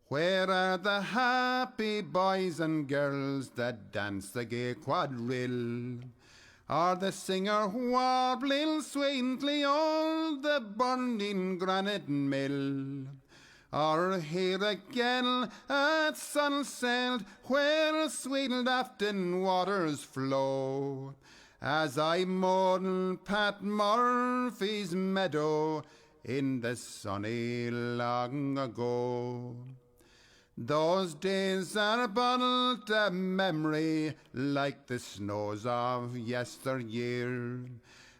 Where are the happy boys and girls that dance the gay quadrille? Or the singer warbling sweetly o'er the burning granite mill? Or here again at sunset where sweet Lafton waters flow, as I mourn Pat Murphy's meadow in the sunny long ago. Those days are but a memory like the snows of yesteryear.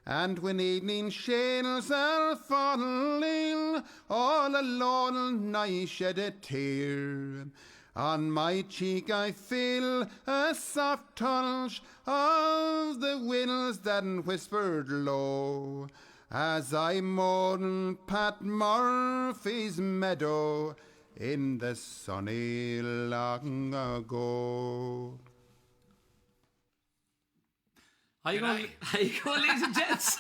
And when evening shades are falling, all alone I shed a tear. On my cheek I feel a soft touch of the winds that whispered low, as I mourn Pat Murphy's meadow in the sunny long ago. How you going, ladies and gents?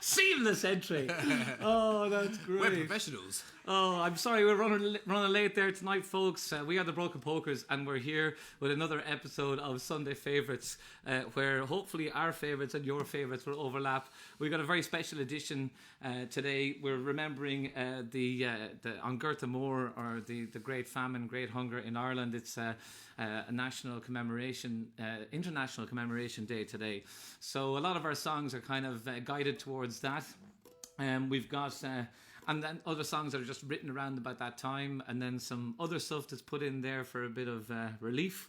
Seamless entry. Oh, that's great. We're professionals. Oh, I'm sorry, we're running late there tonight, folks. We are the Broken Pokers, and we're here with another episode of Sunday Favourites, where hopefully our favourites and your favourites will overlap. We've got a very special edition today. We're remembering the on Gerta Moor, or the Great Famine, Great Hunger in Ireland. It's a national commemoration, international commemoration day today. So a lot of our songs are kind of guided towards that. We've got and then other songs that are just written around about that time, and then some other stuff that's put in there for a bit of relief,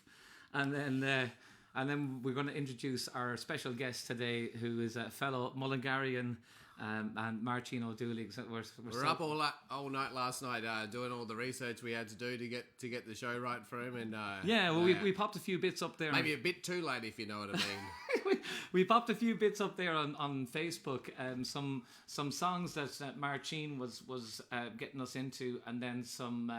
and then we're going to introduce our special guest today, who is a fellow Mullingarian and Máirtín O'Doulig. So we're up all night last night doing all the research we had to do to get the show right for him, and we popped a few bits up there. Maybe a bit too late, if you know what I mean. we popped a few bits up there on Facebook, some songs that Máirtín was getting us into, and then some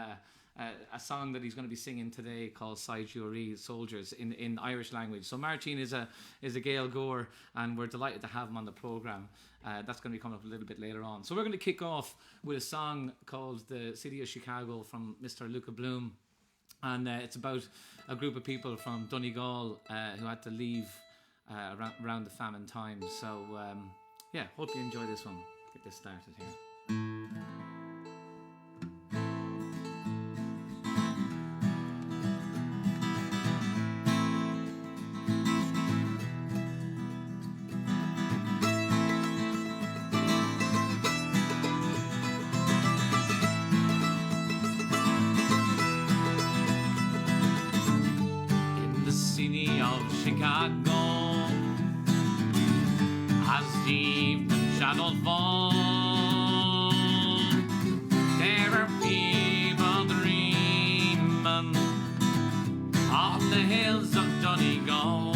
a song that he's going to be singing today called Saighdúirí, Soldiers, in Irish language. So Máirtín is a Gael Gore, and we're delighted to have him on the programme. That's going to be coming up a little bit later on. So we're going to kick off with a song called The City of Chicago from Mr. Luca Bloom, and it's about a group of people from Donegal who had to leave around the famine times. So hope you enjoy this one. Get this started here. Chicago, as the evening shadows fall, there are people dreaming on the hills of Donegal.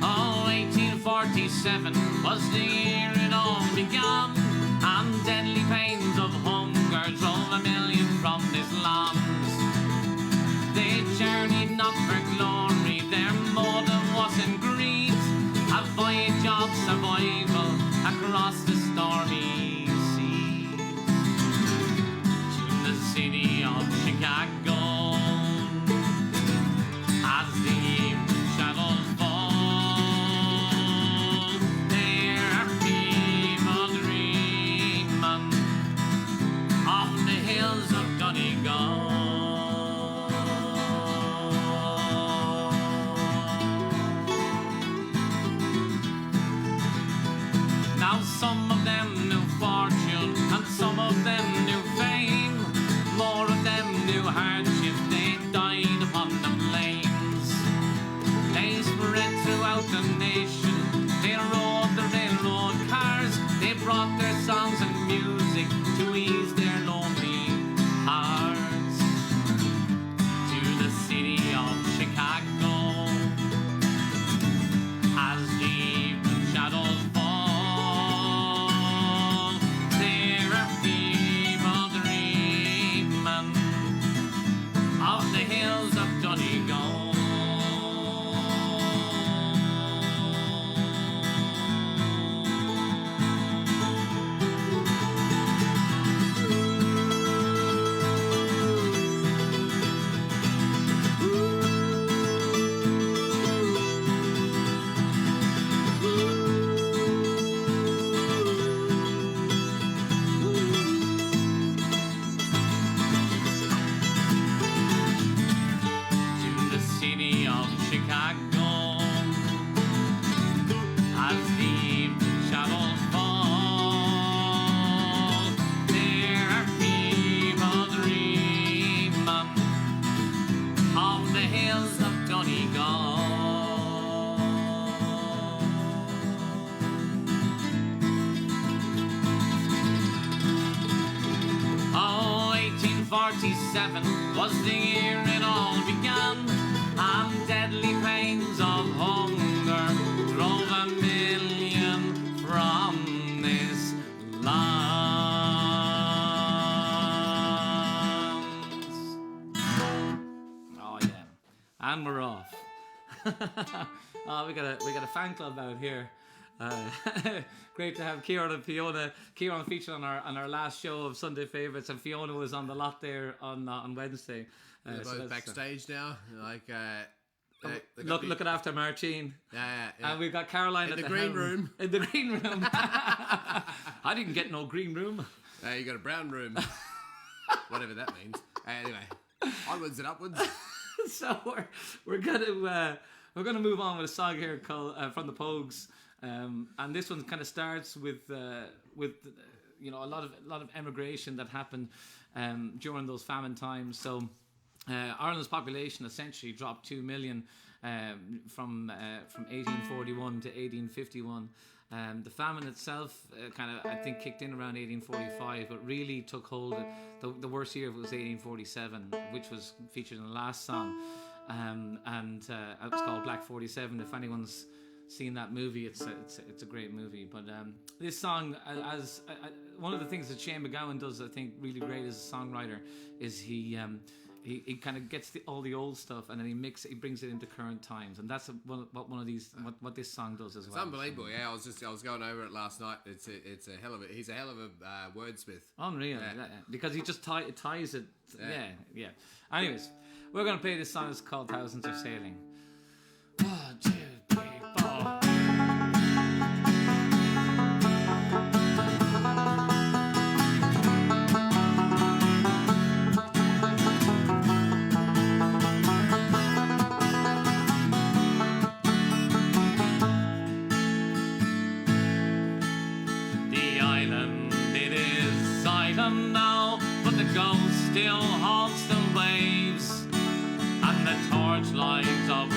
Oh, 1847 was the year it all began, and deadly pains of hunger drove a million from this land. They journeyed not for glory, their motive was in greed, a voyage of survival across the stormy seas. To the city of Chicago, as the evening shadows fall, there are people dreaming on the hills of Donegal. Now some of them knew fortune and some of them knew fame. More of them knew hardship, they died upon the plains. They spread throughout the nation, they rode the railroad cars, they brought their songs and music to ease their lonely hearts. To the city of Chicago, as the evening shadows fall, there are people dreaming of the hills of Donegal. Chicago. As deep shadows fall, there are people dreaming of the hills of Donegal. Oh, 1847 was the year it all began, and deadly pains of hunger drove 1,000,000 from this land. Oh yeah, and we're off. Oh, we got a fan club out here. Great to have Kieran and Fiona. Kieran featured on our last show of Sunday Favourites, and Fiona was on the lot there on Wednesday. They're both backstage now. Like, looking after Máirtín. yeah. And we've got Caroline In at the green helm. room. In the green room. I didn't get no green room. You got a brown room. Whatever that means. Anyway, onwards and upwards. So we're gonna move on with a song here called from the Pogues, and this one kind of starts with a lot of emigration that happened during those famine times. So Ireland's population essentially dropped 2 million from 1841 to 1851. The famine itself I think kicked in around 1845, but really took hold. The worst year of it was 1847, which was featured in the last song, and it was called Black 47. If anyone's seen that movie, it's a great movie. But this song, as one of the things that Shane McGowan does, I think, really great as a songwriter, is he kind of gets all the old stuff and then he brings it into current times, and that's what this song does as well. It's unbelievable. Yeah, I was going over it last night. He's a hell of a wordsmith. Unreal, yeah. Because he just ties it. Yeah. Anyways, we're gonna play this song. It's called "Thousands Are Sailing." 1, 2, 3, 4. Now, but the ghost still haunts the waves, and the torchlights of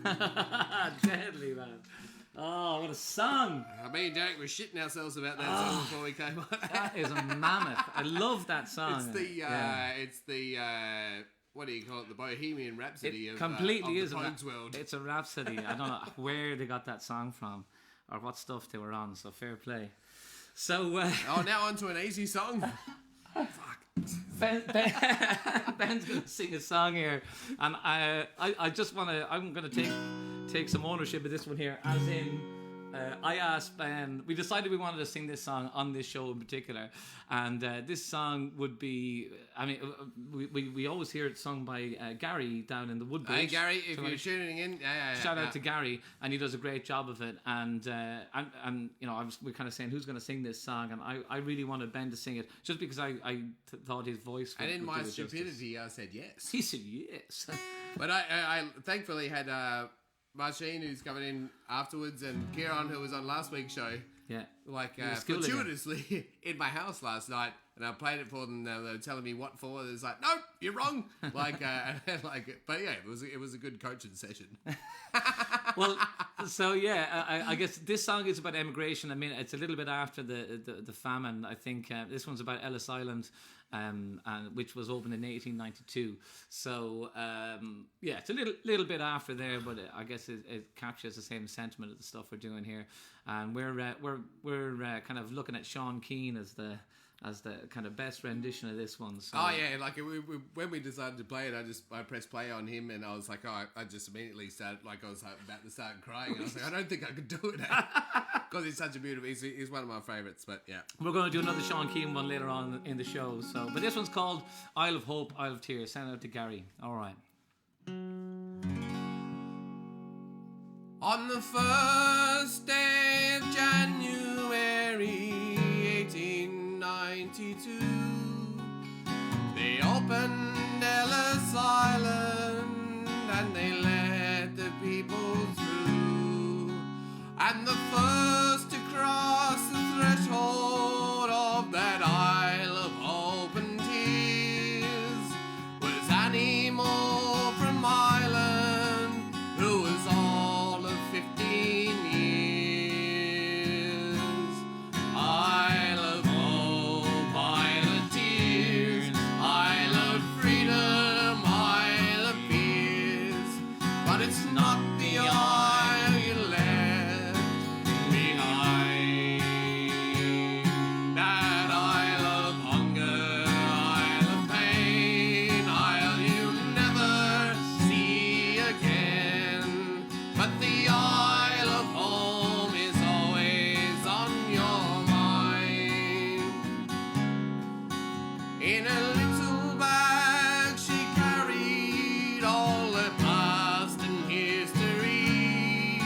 Deadly, man. Oh, what a song. Me and Derek were shitting ourselves about that song before we came on. That is a mammoth. I love that song. It's the what do you call it? The Bohemian Rhapsody It of completely the is Pogues world. It's a rhapsody. I don't know where they got that song from or what stuff they were on, so fair play. So Now on to an easy song. Ben's going to sing a song here, and I just want to. I'm going to take some ownership of this one here, as in. I asked Ben, we decided we wanted to sing this song on this show in particular, and this song would be, I mean, we always hear it sung by Gary down in the Woodbridge. Hey Gary, if you're tuning in, shout out to Gary, and he does a great job of it, and you know, we're kind of saying who's going to sing this song, and I really wanted Ben to sing it, just because I thought his voice would, and in would my do it stupidity justice. I said yes. He said yes. But I thankfully had Máirtín, who's coming in afterwards, and Kieran, who was on last week's show, Yeah. like schooling fortuitously in my house last night, and I played it for them. They were telling me what for. It's like, no, you're wrong. But yeah, it was a good coaching session. Well, so yeah, I guess this song is about emigration. I mean, it's a little bit after the famine. I think this one's about Ellis Island, and which was opened in 1892. So yeah, it's a little bit after there, but I guess it captures the same sentiment of the stuff we're doing here. And we're kind of looking at Sean Keane as the kind of best rendition of this one. So. Oh yeah, like when we decided to play it, I pressed play on him, and I was like, I just immediately started, like, I was about to start crying. I was like, I don't think I could do it, because he's such a beautiful. He's one of my favourites. But yeah, we're going to do another Sean Keane one later on in the show. So, but this one's called Isle of Hope, Isle of Tears. Send out to Gary. All right. On the first day of January 1892, they opened Ellis Island and they let the people through. And the first to cross the threshold of that Isle of Hope and Tears was Annie Moore from Ireland, who was all of 15 years. Isle of Hope, Isle of Tears, Isle of Freedom, Isle of Peace, but it's not the isle you left behind. That Isle of hunger, Isle of pain, Isle you never see again, but the Isle of home is always on your mind. In a little bag she carried all the past and history,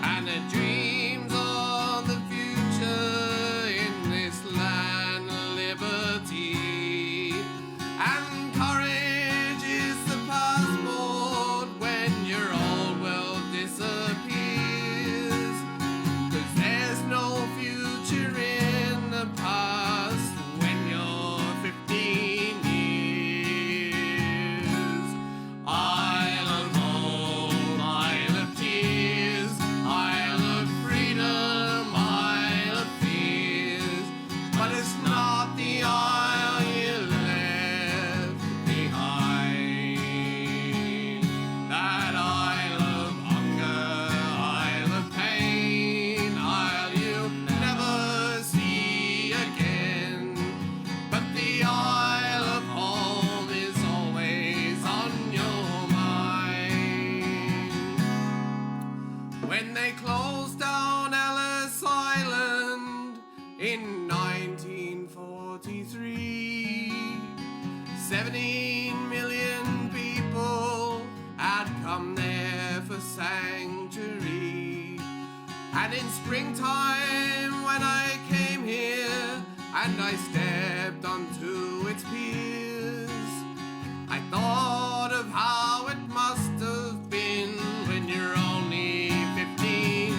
and the dreams of the future in this land of liberty. And courage is the passport when your old world disappears, 'cause there's no future in the past when you're 15 years. Isle of Hope, Isle of Tears, Isle of Freedom, Isle of Fears, but it's not the isle you left behind. That Isle of hunger, Isle of pain, Isle you never see again, but the Isle of home is always on your mind. When they closed down Ellis Island in 1943, 17 million people had come there for sanctuary. And in springtime when I came here and I stepped onto its piers, I thought of how it must have been when you're only 15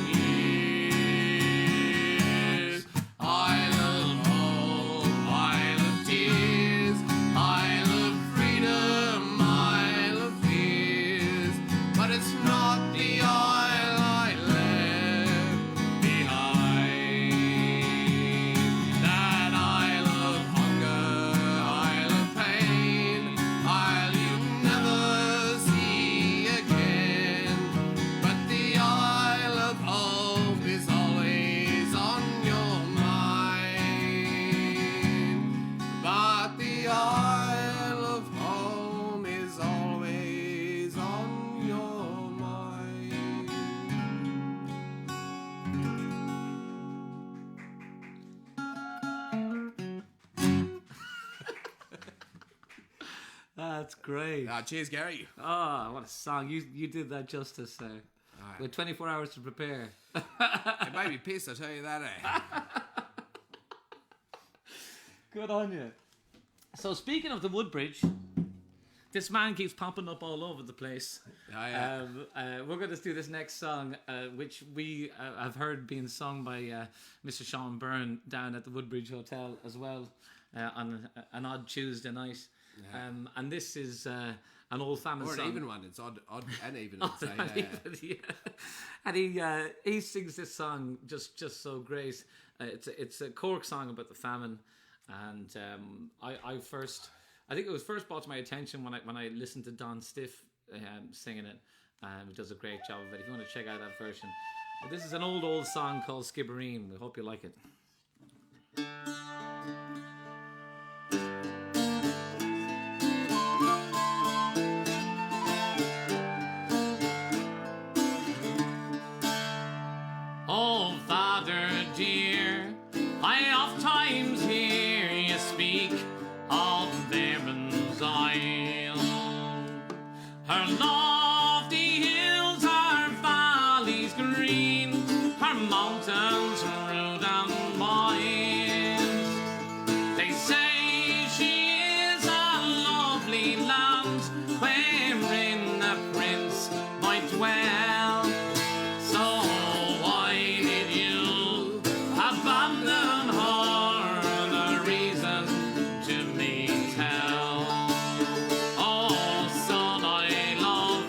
years. Isle of hope, Isle of tears, Isle of freedom, Isle of fears, but it's not the isle I left behind. That isle of hunger, isle of pain, isle you never see again. But the isle of hope is always on your mind. But the isle of home is always on your mind. That's great. Cheers, Gary. Oh, what a song. You did that justice there. With 24 hours to prepare. It made me pissed, I tell you that, eh? Good on you. So speaking of the Woodbridge, this man keeps popping up all over the place. Oh, yeah. We're going to do this next song, which we have heard being sung by Mr. Sean Byrne down at the Woodbridge Hotel as well on an odd Tuesday night. And this is an old famous Or an song. even one. It's odd and even. I'd say, Yeah. And he sings this song just so great. It's a Cork song about the famine, and I think it was first brought to my attention when I listened to Don Stiff singing it. He does a great job of it. If you want to check out that version, but this is an old song called Skibbereen. We hope you like it. Oh, Father dear, I oft times hear you speak of Baron's Isle. Her lofty hills, her valleys green, her mountains rude and wide. They say she is a lovely land wherein a prince might dwell. So why did you abandon her? The reason to me tell. Oh, son, I love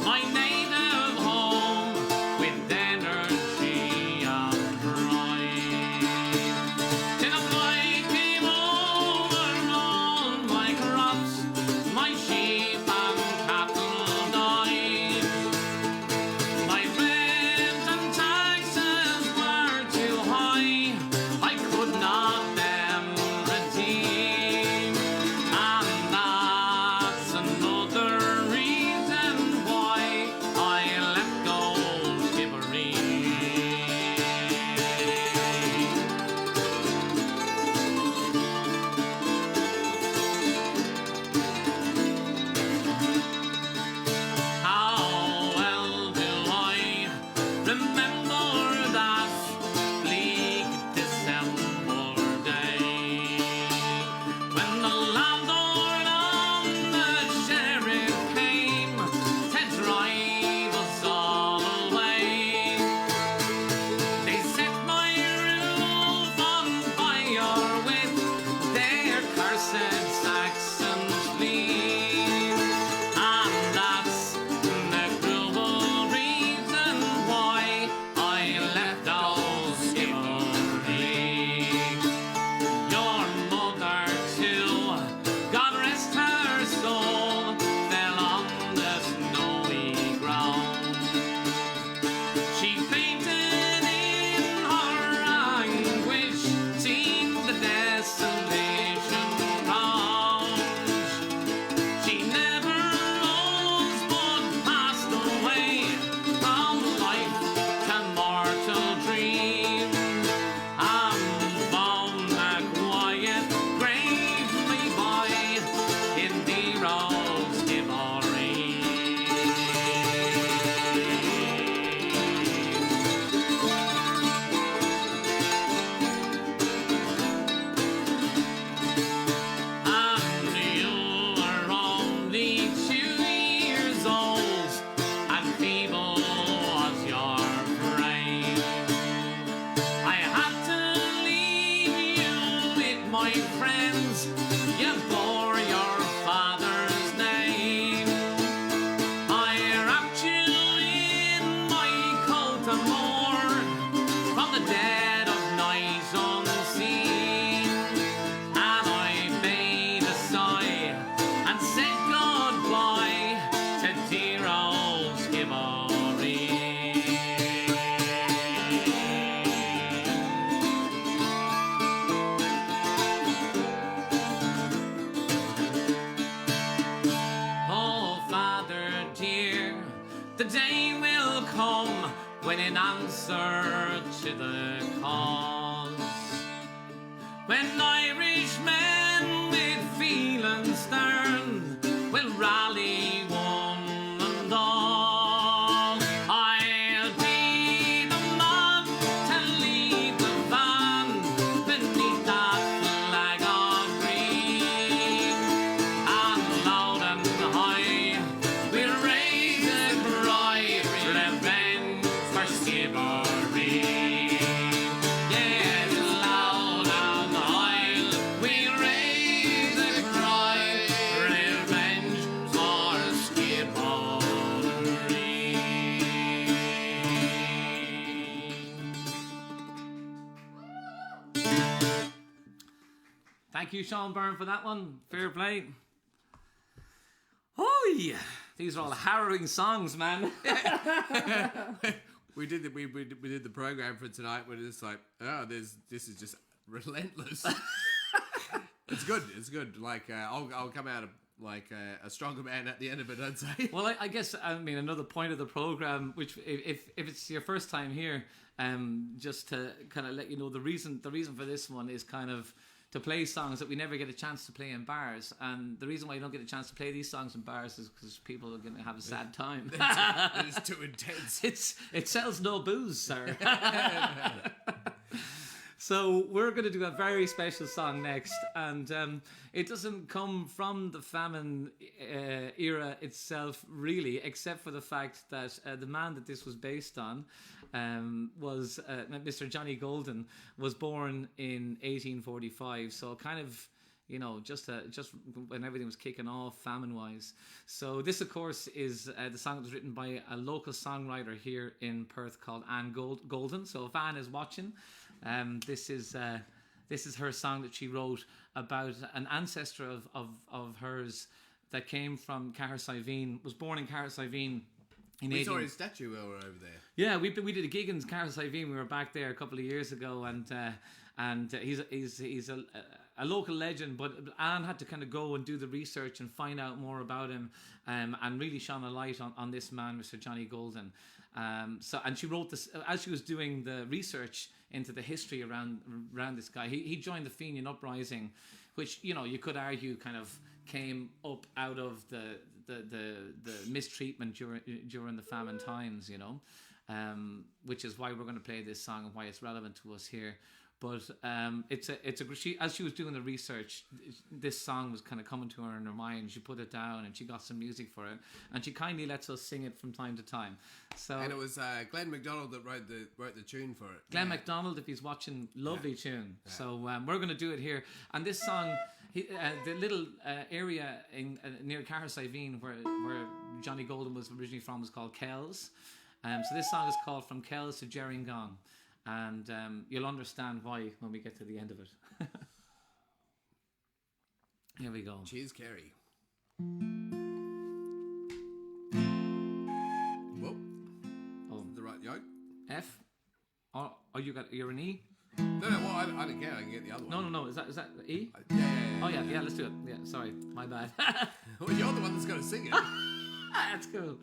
my native home with energy and day will come when in answer to the cause, when Irishmen with feeling stern will rally one and all. I'll be the man to lead the van beneath that flag of green, and loud and high we'll raise a cry, revenge for Skibbereen. Yes, loud and high we'll raise a cry, revenge for Skibbereen. Thank you, Sean Byrne, for that one. Fair play. Oh yeah, these are all harrowing songs, man. We did the program for tonight. We're just like, this is just relentless. It's good. Like I'll come out like a stronger man at the end of it, I'd say. Well, I guess another point of the program, which if it's your first time here, just to kind of let you know the reason for this one is kind of to play songs that we never get a chance to play in bars, and the reason why you don't get a chance to play these songs in bars is because people are going to have a sad time. It's too intense. It sells no booze, sir. So we're going to do a very special song next, and it doesn't come from the famine era itself, really, except for the fact that the man that this was based on was Mr. Johnny Golden, was born in 1845. So kind of, just when everything was kicking off famine-wise. So this, of course, is the song that was written by a local songwriter here in Perth called Anne Golden. So if Anne is watching, this is her song that she wrote about an ancestor of hers that came from Cahersiveen, was born in Cahersiveen. We saw his statue over there. Yeah, we did a gig in Cahersiveen. We were back there a couple of years ago, and he's a local legend. But Anne had to kind of go and do the research and find out more about him, and really shone a light on this man, Mr. Johnny Golden. And she wrote this as she was doing the research into the history around this guy. He joined the Fenian Uprising, which you could argue kind of came up out of the mistreatment during the famine times, which is why we're going to play this song and why it's relevant to us here. But as she was doing the research, this song was kind of coming to her in her mind. She put it down and she got some music for it, and she kindly lets us sing it from time to time. So, and it was Glenn MacDonald that wrote the tune for it. Glenn MacDonald, if he's watching, lovely tune. Yeah. So we're going to do it here. And this song, the little area near Cahersiveen where Johnny Golden was originally from was called Kells. So this song is called From Kells to Gerringong. And you'll understand why when we get to the end of it. Here we go. Cheers, Kerry. Whoa. Oh. The right yoke. F. Oh, you're an E? No, well, I don't care. I can get the other one. No. Is that E? Yeah. Oh, yeah, let's do it. Yeah, sorry. My bad. Well, you're the one that's going to sing it. That's cool.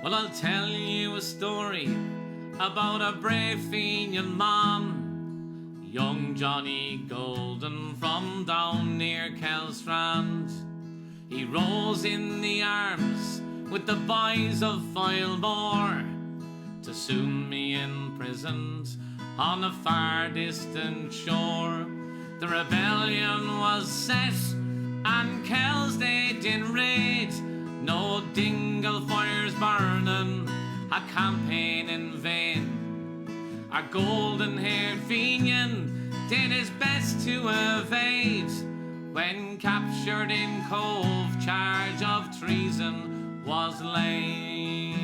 Well, I'll tell you a story about a brave Fenian man, young Johnny Golden from down near Kellstrand. He rose in the arms with the boys of Foilmore to soon be imprisoned on a far distant shore. The rebellion was set and Kells they did raid. No dingle fires burning, a campaign in vain. Our golden-haired Fenian did his best to evade. When captured in Cove, charge of treason was laid.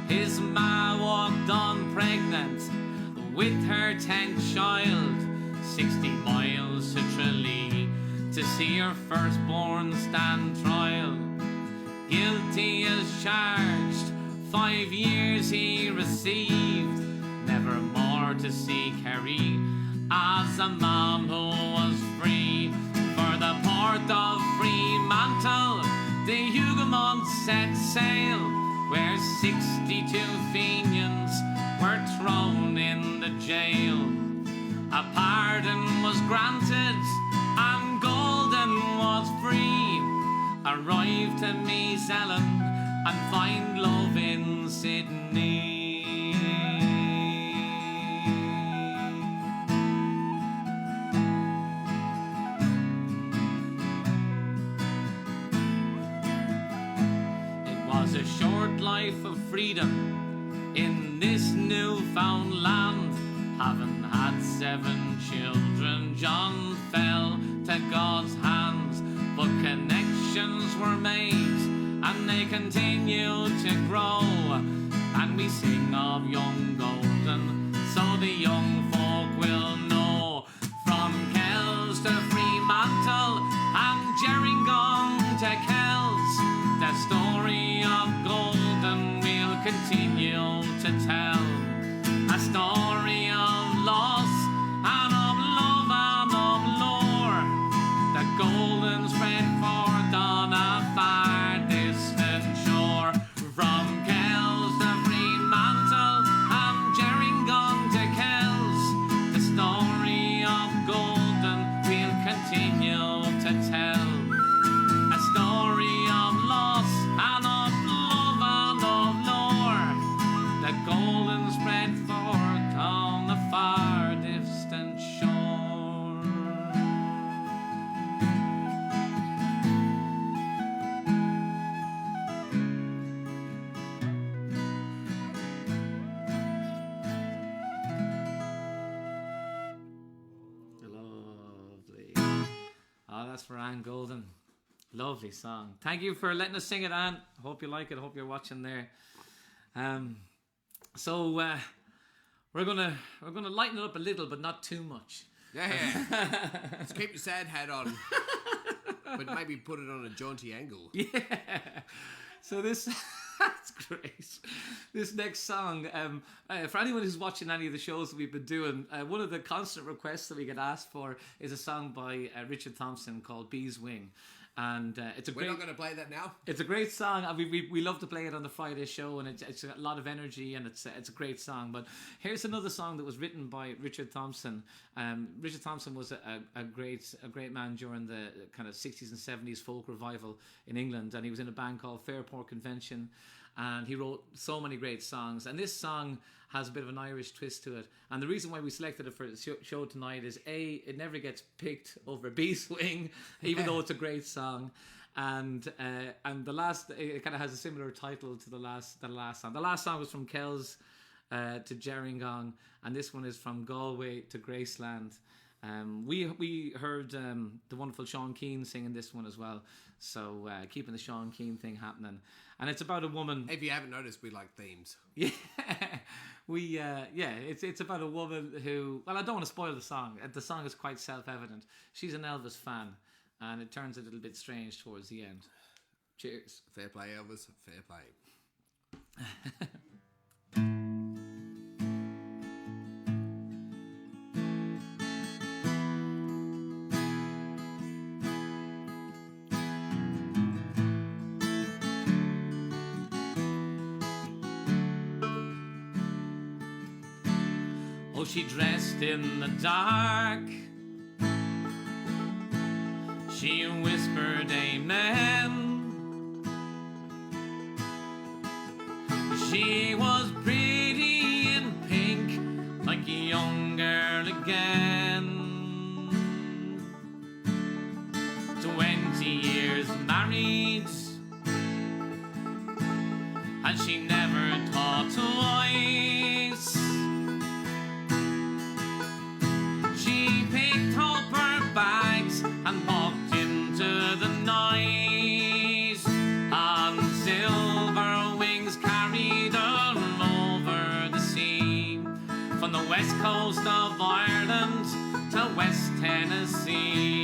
His ma walked on pregnant with her 10th child, 60 miles to Tralee to see her firstborn stand trial. Guilty as charged, 5 years he received, never more to see Kerry as a man who was free. For the port of Fremantle the Huguenots set sail, where 62 Fenians were thrown in the jail. A pardon was granted and Golden was free. Arrived to Meazelen and find love in Sydney. It was a short life of freedom in this newfound land. Having had 7 children, John fell to God's hands, but connections were made and they continue to grow, and we sing of young Golden so the young folk will know. From Kells to Fremantle and Gerringong to Kells, the story of Golden we'll continue to tell. A story of loss and of love and of lore. The Golden spread forth on a far distant shore. From Kells to Fremantle and Gerringong to Kells, the story of Golden we'll continue to tell. A story of loss and of love and of lore. The Golden spread forth on the far distant shore. Lovely. Oh, that's for Anne Golden. Lovely song. Thank you for letting us sing it, Anne. Hope you like it. Hope you're watching there. So we're gonna lighten it up a little, but not too much. Yeah. Just keep your sad hat on, but maybe put it on a jaunty angle. Yeah. So this that's great. This next song, for anyone who's watching any of the shows that we've been doing, one of the constant requests that we get asked for is a song by Richard Thompson called Bee's Wing. And it's a We're great. not going to play that now. It's a great song. And we love to play it on the Friday show, and it's got a lot of energy, and it's a great song. But here's another song that was written by Richard Thompson. Richard Thompson was a great man during the kind of 60s and 70s folk revival in England, and he was in a band called Fairport Convention, and he wrote so many great songs. And this song has a bit of an Irish twist to it. And the reason why we selected it for the show tonight is A, it never gets picked over Bee's Wing, even though it's a great song. And the last, it kind of has a similar title to the last song. The last song was from Kells to Gerringong, and this one is from Galway to Graceland. We heard the wonderful Sean Keane singing this one as well. So keeping the Sean Keane thing happening. And it's about a woman. If you haven't noticed, we like themes. Yeah, it's about a woman who. Well, I don't want to spoil the song. The song is quite self-evident. She's an Elvis fan, and it turns a little bit strange towards the end. Cheers. Fair play, Elvis. Fair play. Oh, she dressed in the dark. She whispered amen. She was pretty in pink, like a young girl again. 20 years married, and she never thought twice. She picked up her bags and walked into the night, and silver wings carried her over the sea, from the west coast of Ireland to West Tennessee.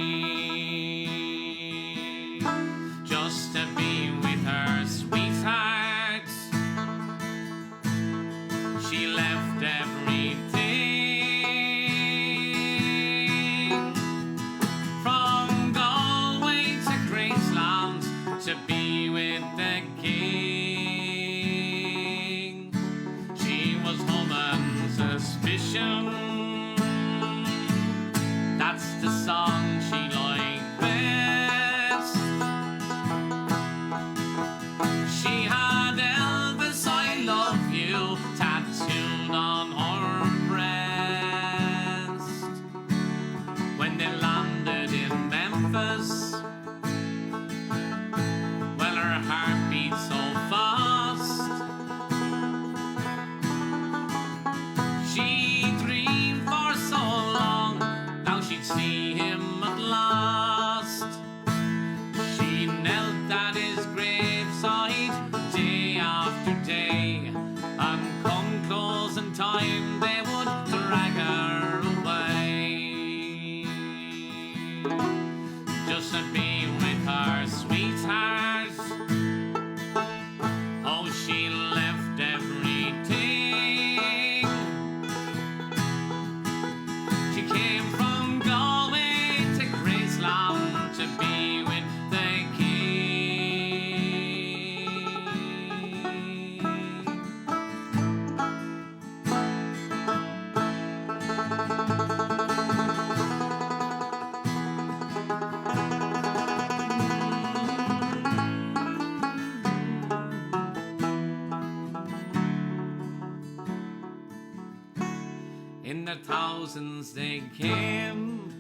their thousands they came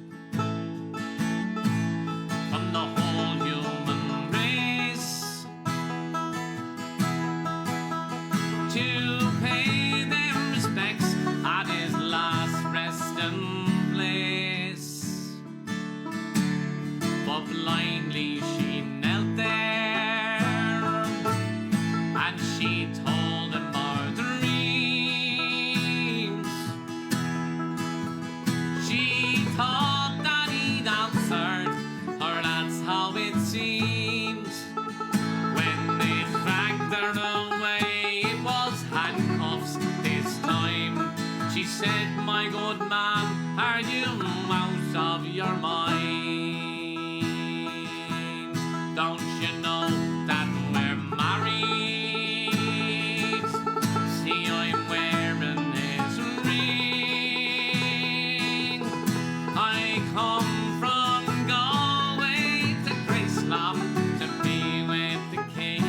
from the whole human race to pay their respects at his last resting place. But blindly she knelt there and she told him her dreams. She thought that he'd answered her, that's how it seems. When they dragged her away, it was handcuffs this time. She said, my good man, are you out of your mind? Don't you know that we're married? See, I'm wearing this ring. I come from Galway to Graceland to be with the king.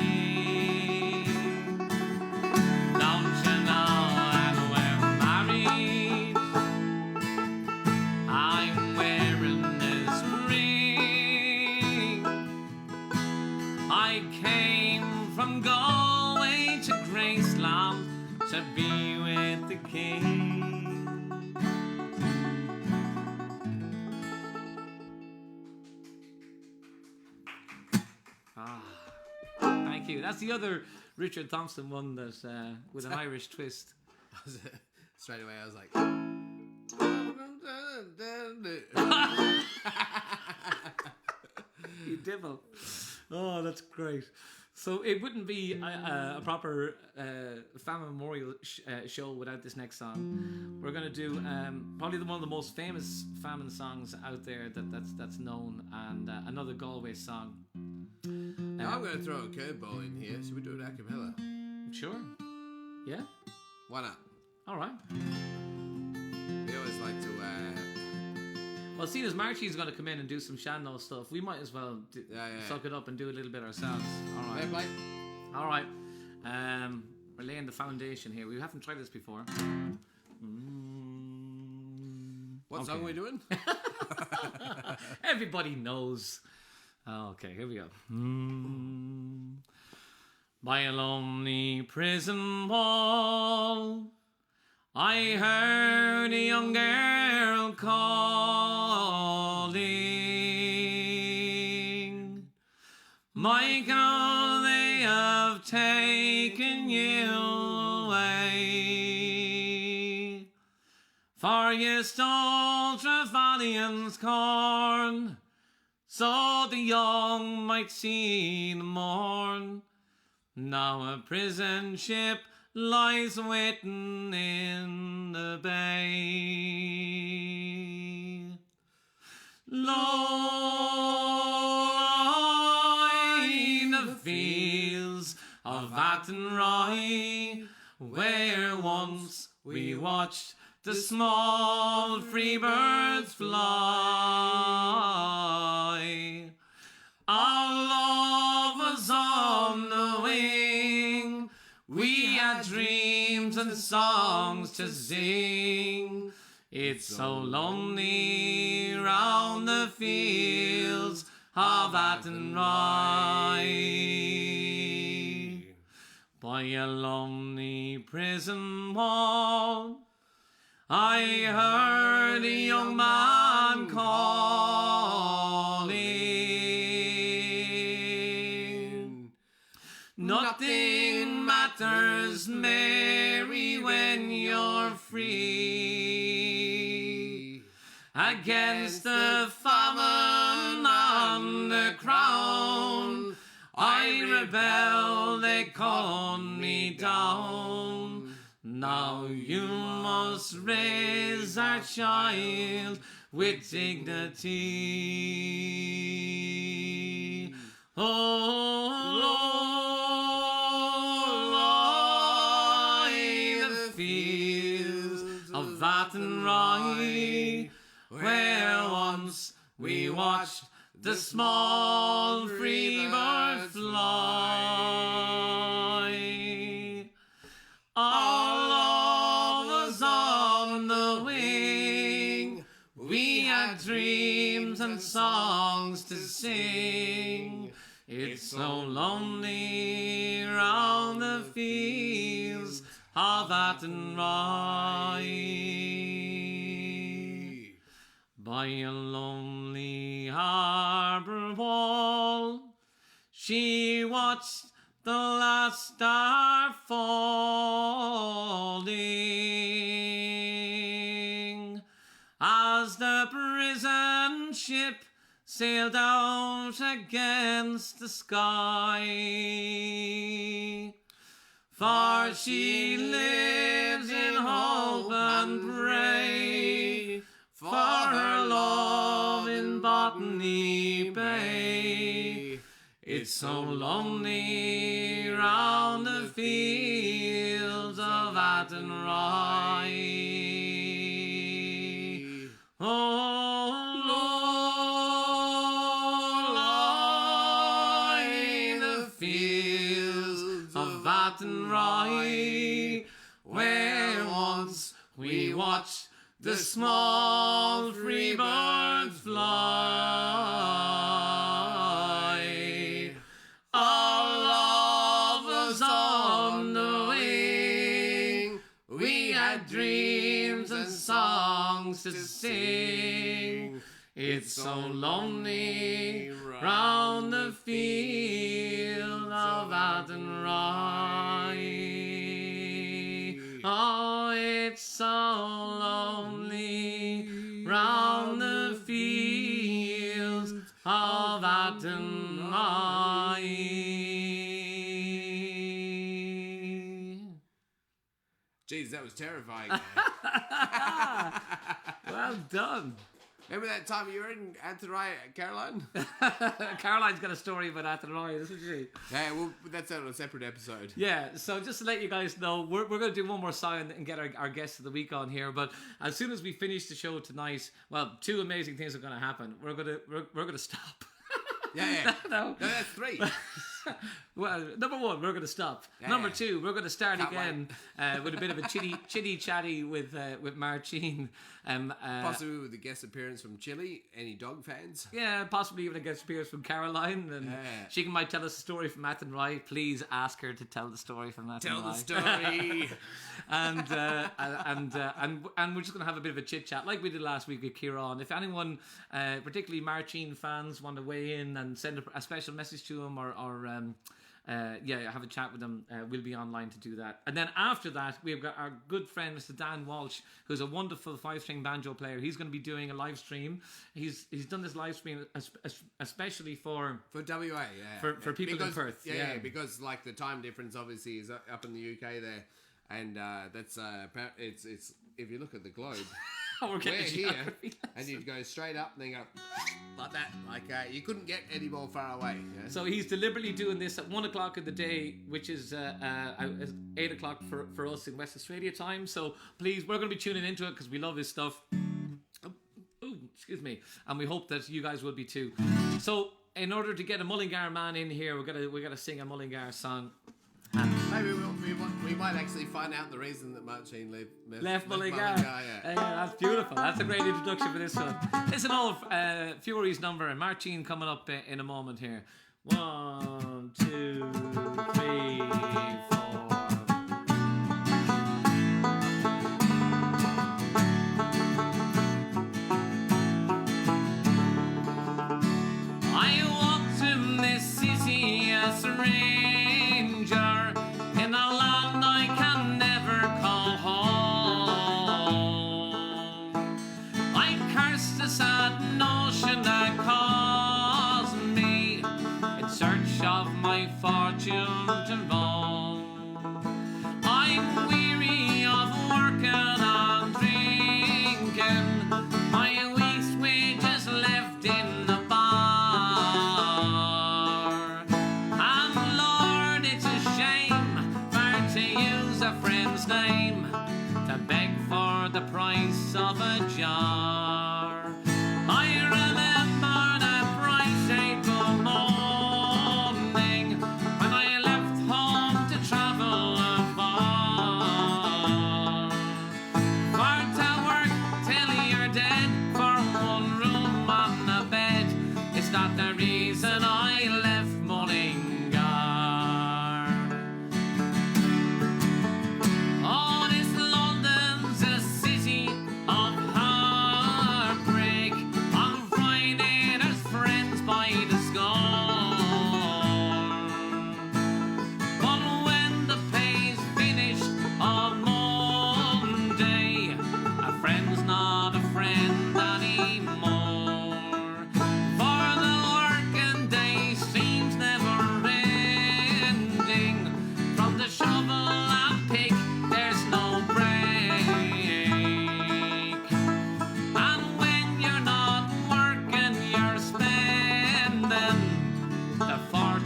Don't you know that we're married? I'm wearing this ring. I came from Galway to Graceland to be with the king. Thank you. That's the other Richard Thompson one that with an Irish twist. Straight away I was like, You devil. Oh, that's great. So it wouldn't be a proper famine memorial show without this next song. We're going to do probably one of the most famous famine songs out there that's known, and another Galway song. now I'm going to throw a curveball in here. Should we do it a cappella? Sure. Yeah? Why not? All right. We always like to Well, seeing as Máirtín's going to come in and do some Shannon stuff, we might as well suck it up and do a little bit ourselves. All right. fair play. All right. We're laying the foundation here. We haven't tried this before. What song are we doing? Everybody knows. Okay, here we go. By a lonely prison wall, I heard a young girl calling. Michael, they have taken you away, for you stole Trevalian's corn, so the young might see the morn. Now a prison ship lies waiting in the bay. Lie the fields of Athenry, where once we watched the small free birds fly. Our love was on the wing, we had dreams and songs to sing. It's so lonely round the fields of Athenry. By a lonely prison wall, I heard a young man calling. Nothing matters, Mary, when you're free. Against the famine and the crown, I rebel, they calm me down. Now you must raise our child with dignity. Oh, lie the fields of Athenry, where once we watched the small free bird fly. Our love was on the wing, and songs to sing. It's so lonely round the fields of Athenry. By a lonely harbour wall, she watched the last star falling as the prison ship sailed out against the sky. For she lives in hope and pray for her love in Botany Bay. It's so lonely round the fields of Athenry. Oh, Lord, the fields of Athenry, where once we watched the small free birds fly. Our love was on the wing. We had dreams and songs to sing. It's so lonely round the field of Athenry. Oh, it's so lonely round the fields of Athenry. Jeez, that was terrifying. Well done. Remember that time you were in Athenry, Caroline? Caroline's got a story about Athenry, isn't she? Yeah, well, that's on a separate episode. Yeah, so just to let you guys know, we're going to do one more song and get our guests of the week on here. But as soon as we finish the show tonight, well, two amazing things are going to happen. We're going to stop. Yeah. No, that's three. Well, number one, we're going to stop. Yeah. Number two, we're going to start Can't again with a bit of a chitty chatty with Máirtín. Possibly with a guest appearance from Chile. Any dog fans? Yeah, possibly even a guest appearance from Caroline, and she might tell us a story from Athenry. Please ask her to tell the story from Athenry. Tell the story. and we're just going to have a bit of a chit chat like we did last week with Kieran. If anyone, particularly Máirtín fans, want to weigh in and send a special message to him or have a chat with them, we'll be online to do that. And then after that, we've got our good friend Mr. Dan Walsh, who's a wonderful 5-string banjo player. He's going to be doing a live stream. He's done this live stream especially for WA, yeah. For people in Perth. Yeah, because like the time difference obviously is up in the UK there, and that's it's if you look at the globe. We're here, and you'd go straight up and then go like that. Like you couldn't get any more far away. You know? So he's deliberately doing this at 1 o'clock in the day, which is 8 o'clock for us in West Australia time. So please, we're going to be tuning into it because we love his stuff. Excuse me, and we hope that you guys will be too. So in order to get a Mullingar man in here, we got to sing a Mullingar song. Maybe we might actually find out the reason that Máirtín left Mullingar. Yeah. That's beautiful. That's a great introduction for this one. It's an old Fury's number, and Máirtín coming up in a moment here. 1, 2, 3, 4. I walked in this city as a stranger in a land I can never call home. I cursed the sad notion that caused me in search of my fortune to roam. I'm weary of working and drinking, my week's wages left in the bar. And Lord, it's a shame for to use a friend's name to beg for the price of a jar. I remember that bright April morning when I left home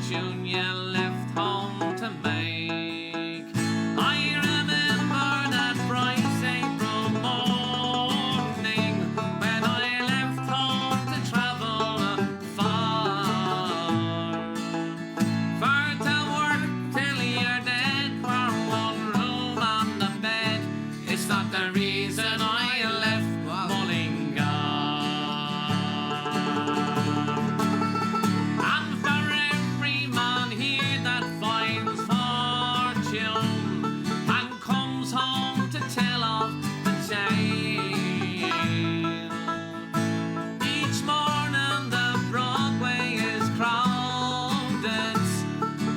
fortune you left home to make. I remember that bright April morning when I left home to travel far. For to work till you're dead for one room on the bed. It's not the reason I left Mullingar. And for every man here that finds fortune and comes home to tell of the tale, each morning the Broadway is crowded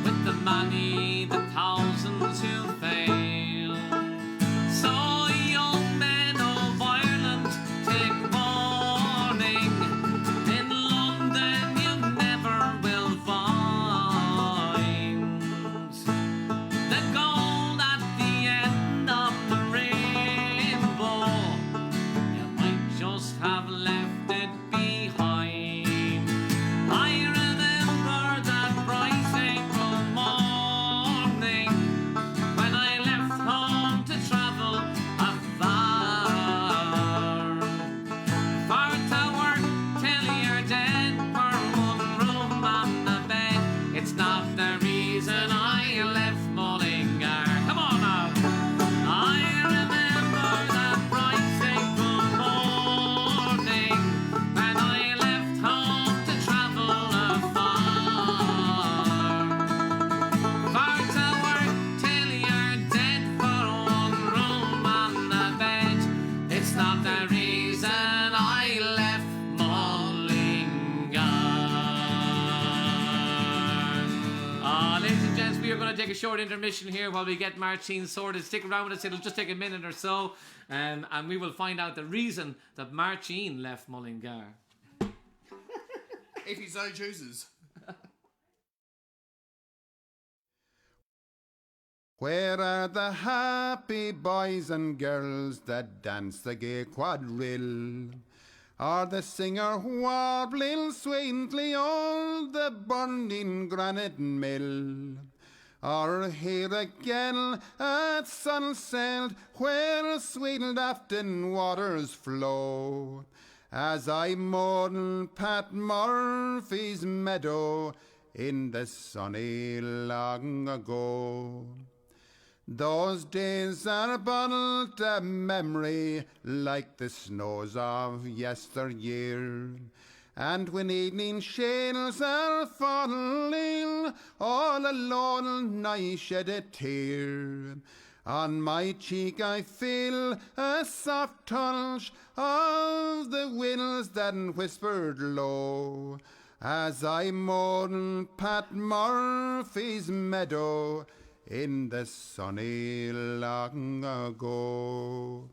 with the money, the thousands who fail. So young men of Ireland, take warning. In London you never will find the gold at the end of the rainbow. You might just have left it behind. I remember that bright April morning when I left home to travel afar. For to work till you're dead for one room on the bed. It's not the reason I left Mullingar. Come on now. I remember that bright April morning when I left home to travel afar. For to work till you're dead for one room on the bed. It's not the reason I left Mullingar. Ladies and gents, we are going to take a short intermission here while we get Máirtín sorted. Stick around with us, it'll just take a minute or so, and we will find out the reason that Máirtín left Mullingar. If he so chooses. Where are the happy boys and girls that dance the gay quadrille? Or the singer warbling sweetly o'er the burning granite mill? Or here again at sunset where sweet Afton waters flow, as I mourn Pat Murphy's meadow in the sunny long ago. Those days are but a memory like the snows of yesteryear. And when evening shades are falling, all alone I shed a tear. On my cheek I feel a soft touch of the winds that whispered low, as I mourn Pat Murphy's meadow in the sunny long ago.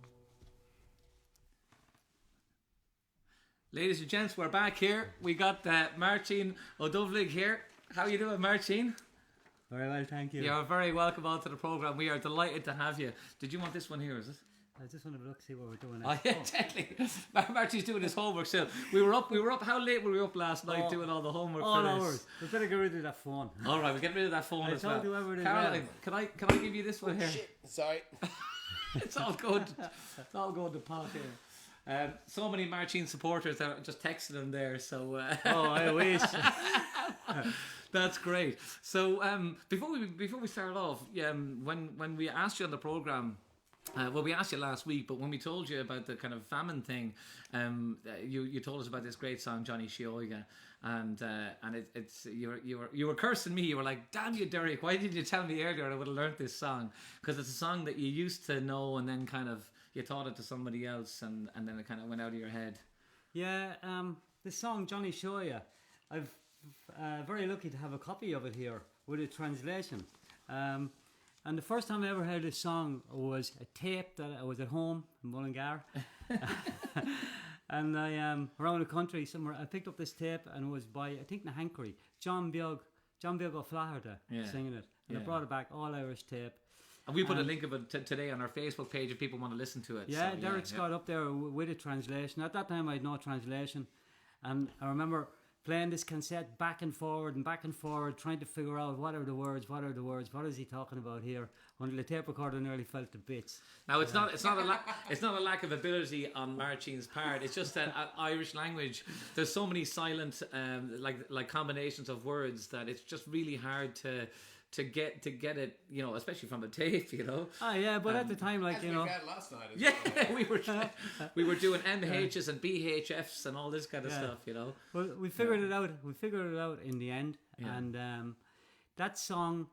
Ladies and gents, we're back here. We got Máirtín of Dubhlaigh here. How are you doing, Máirtín? Very well, thank you. You're very welcome onto the programme. We are delighted to have you. Did you want this one here, is it? I just want to look, see what we're doing. Oh, yeah, exactly. Máirtín's doing his homework still. We were up. How late were we up last night doing all the homework? All for hours. this? We better get rid of that phone. All right, we get rid of that phone I as well. told you whoever it is. Caroline, can I give you this one here? Sorry. It's all good. It's all good to pot here. So many Máirtín supporters that are just texting him there. So Oh, I wish. that's great. So before we start off, when we asked you on the programme. Well, we asked you last week, but when we told you about the kind of famine thing, you told us about this great song, Johnny Shioiga, and it's you were cursing me. You were like, "Damn you, Derek! Why didn't you tell me earlier? I would have learnt this song, because it's a song that you used to know, and then kind of you taught it to somebody else, and then it kind of went out of your head." Yeah, this song, Johnny Shioiga, I've very lucky to have a copy of it here with a translation. And the first time I ever heard this song was a tape that I was at home in Mullingar. And I around the country somewhere, I picked up this tape, and it was by, I think, Nahankery, John Beag O'Flaherty singing it. And I brought it back, all Irish tape. And we put a link of it today on our Facebook page if people want to listen to it. Yeah, so, Derek's got up there with a translation. At that time I had no translation. And I remember playing this cassette back and forward, trying to figure out what are the words, what is he talking about here, until the tape recorder nearly fell to bits. Now it's not a lack of ability on Máirtín's part. It's just that Irish language, there's so many silent like combinations of words that it's just really hard to get it, you know, especially from a tape, you know. Oh yeah, but at the time, like, you know, we had last night as well. we were doing MHs and BHFs and all this kind of stuff, you know. Well, we figured it out. We figured it out in the end, and that song,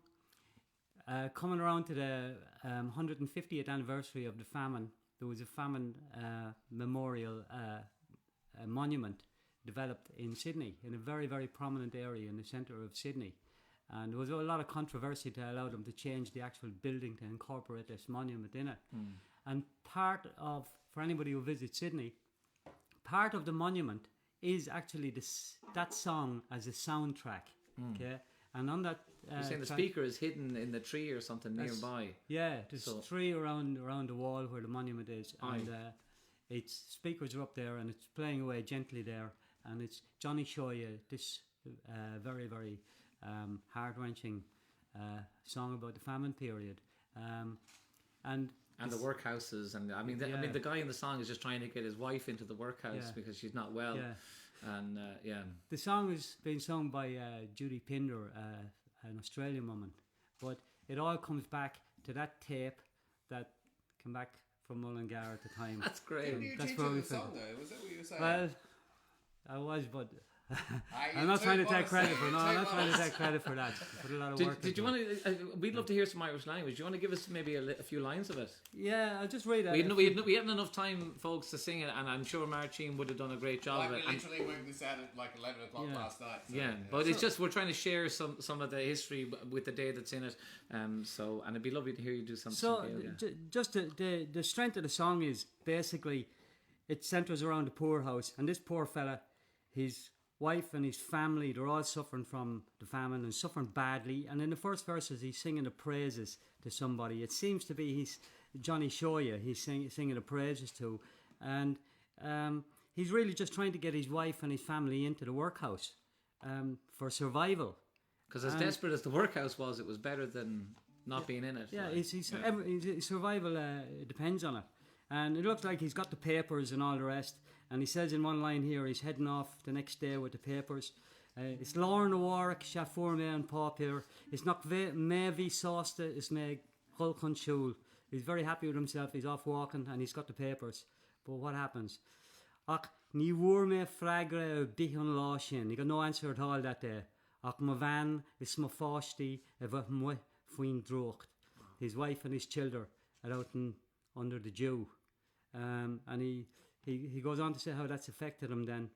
coming around to the 150th anniversary of the famine, there was a famine memorial monument developed in Sydney, in a very, very prominent area in the centre of Sydney. And there was a lot of controversy to allow them to change the actual building to incorporate this monument in it. And part of, for anybody who visits Sydney, part of the monument is actually that song as a soundtrack. Okay, and on that, you're saying the speaker is hidden in the tree or something nearby. Yeah, there's a tree around the wall where the monument is, and its speakers are up there, and it's playing away gently there, and it's Johnny Shoya, this very, very heart-wrenching song about the famine period, and the workhouses, and I mean the guy in the song is just trying to get his wife into the workhouse because she's not well, and the song is being sung by Judy Pinder, an Australian woman, but it all comes back to that tape that came back from Mullingar at the time. That's great. Didn't you That's teach where her we the song though? Was that what you were saying? Well, I was, but I'm not trying to take credit for. No, I'm not trying to take credit for that. I put a lot of work. Did you want to? We'd love to hear some Irish language. Do you want to give us maybe a few lines of it? Yeah, I'll just read it. We hadn't enough time, folks, to sing it, and I'm sure Máirtín would have done a great job Like of it. we literally went this at like 11 o'clock last night. So, but it's just we're trying to share some of the history with the day that's in it. And it'd be lovely to hear you do something. So just the strength of the song is basically it centres around the poorhouse, and this poor fella, his wife and his family, they're all suffering from the famine and suffering badly. And in the first verses, he's singing the praises to somebody. It seems to be he's Johnny Shoya. He's singing the praises to, and he's really just trying to get his wife and his family into the workhouse for survival. Because as desperate as the workhouse was, it was better than not being in it. Yeah, his survival depends on it. And it looks like he's got the papers and all the rest. And he says in one line here, he's heading off the next day with the papers. It's Lorna Warwick, Shafur me and Pauper. It's not Mevi Sosta, it's me Hulkun Shul. He's very happy with himself. He's off walking and he's got the papers. But what happens? Ach, ni wur me fragre bichon láshin. He got no answer at all that day. Ach, ma van is ma fásti eva mwe fuin drocht. His wife and his children are out under the dew. And he goes on to say how that's affected him then.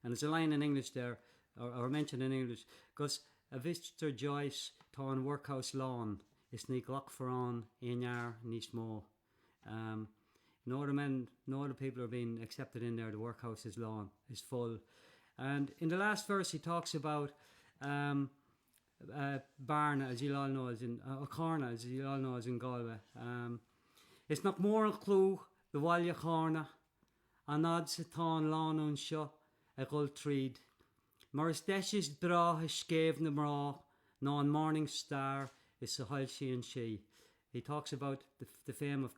And there's a line in English there, or mentioned in English, goes, a visitor Joyce to workhouse lawn, is ni glock for on, inyar, ni small. No other people are being accepted in there, the workhouse's lawn is full. And in the last verse he talks about Barna, as you all know, as in Corna, as you all know, as in Galway. It's not more a clue, the Walya Corna, an odd Satan lawn on shop, a gold treed. Morris Desh's draw his scave na mra, no an morning star is a hile she and she. He talks about the fame of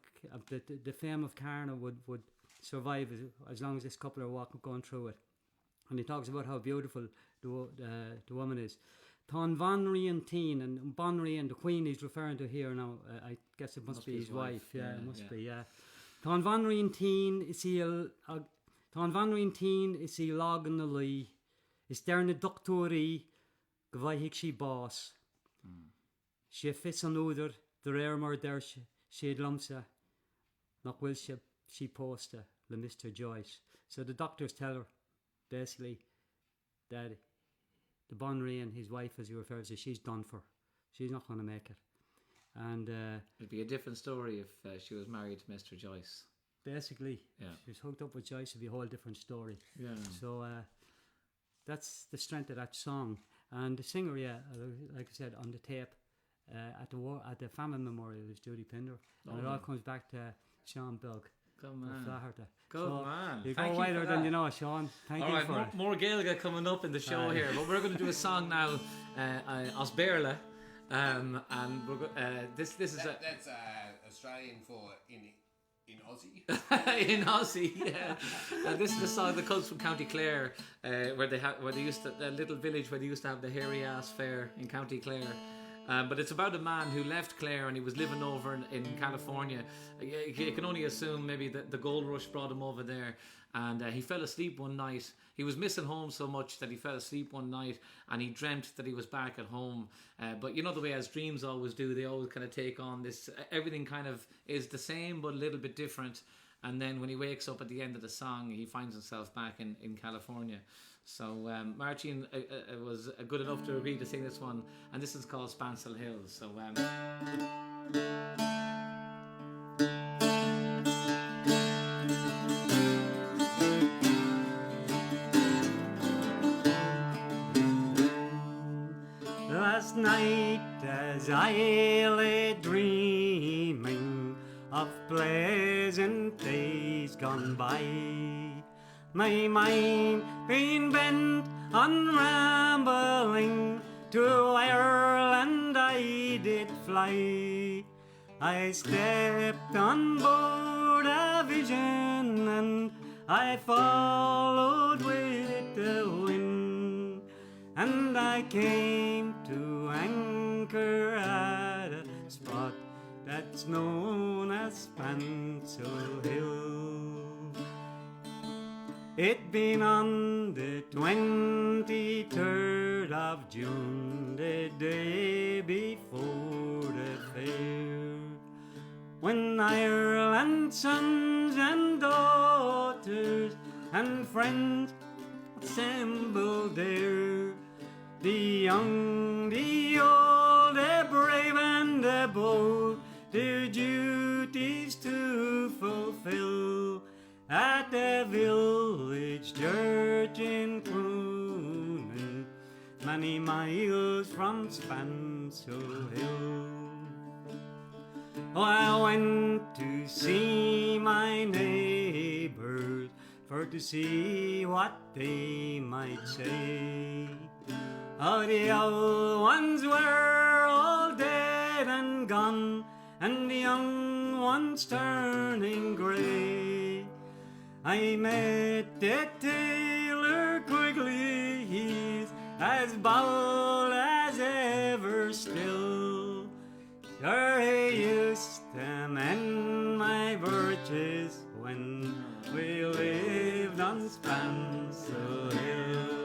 the fame of Carna would survive as long as this couple are going through it. And he talks about how beautiful the woman is. Ton Máirtín, and Máirtín, the queen he's referring to here now, I guess it must be his wife. Yeah, it must be, yeah. Ton Máirtín is he log in the lee. Is there na Saighdúirí gvaihig she boss. She fits an other, the rare more there she lumsa. Not will she posta, the Mr. Joyce. So the doctors tell her, basically, that the Máirtín, his wife, as he refers to, she's done for. She's not going to make it. And it'd be a different story if she was married to Mr. Joyce. Basically, she was hooked up with Joyce. It'd be a whole different story. Yeah. So that's the strength of that song. And the singer, like I said, on the tape at the famine memorial is Judy Pinder, and it all comes back to Sean Bilk. Come on. Good man. You Thank go you wider for than that. you know, Sean. Thank All you right, for it. more Gaeilge coming up in the show here, but we're going to do a song now, Os Béarla, and this is That's Australian for in Aussie. in Aussie, yeah. This is a song that comes from County Clare, where they used to, a little village where they used to have the hairy ass fair in County Clare. But it's about a man who left Clare and he was living over in California. You can only assume maybe the gold rush brought him over there. And he fell asleep one night. He was missing home so much that he fell asleep one night and he dreamt that he was back at home. But you know the way as dreams always do, they always kind of take on this, everything kind of is the same but a little bit different. And then when he wakes up at the end of the song, he finds himself back in California. So Máirtín was good enough to agree to sing this one, and this is called Spancil Hills. So Last night as I lay dreaming of pleasant days gone by, my mind been bent on rambling, to Ireland I did fly. I stepped on board a vision and I followed with the wind, and I came to anchor at a spot that's known as Spancil Hill. It been on the 23rd of June, the day before the fair, when Ireland's sons and daughters and friends assembled there. The young, the old, the brave and the bold, their duties to fulfill at the village church in Croonan, many miles from Spancil Hill. Oh, I went to see my neighbours for to see what they might say. Oh, the old ones were all dead and gone, and the young ones turning grey. I met the tailor quickly, he's as bold as ever still. Sure, he used to mend my birches when we lived on Spancil Hill.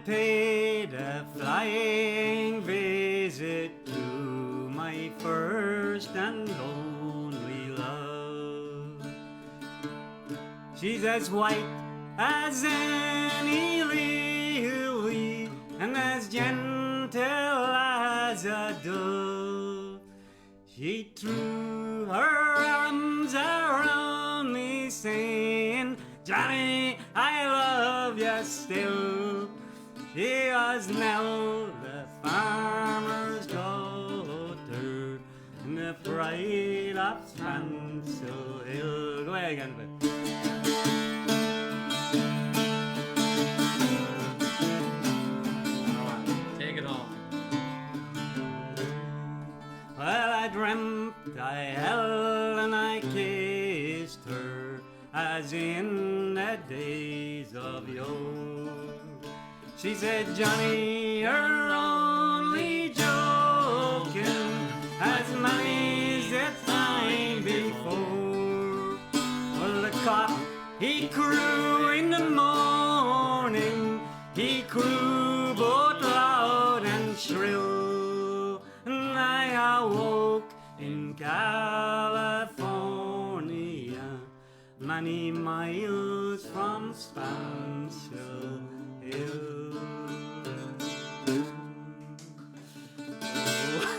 Paid a flying visit to my first and only love. She's as white as any lily and as gentle as a dove. She threw her arms around me saying, "Johnny, I love you still." She was Nell, the farmer's daughter, and the pride of Spancil Hill. Go ahead again, but. take it on. Well, I dreamt I held and I kissed her, as in the days of yore. She said, "Johnny, you're only joking, as many's the time before." Well, the cock, he crew in the morning, he crew California, many miles from Spancil Hill.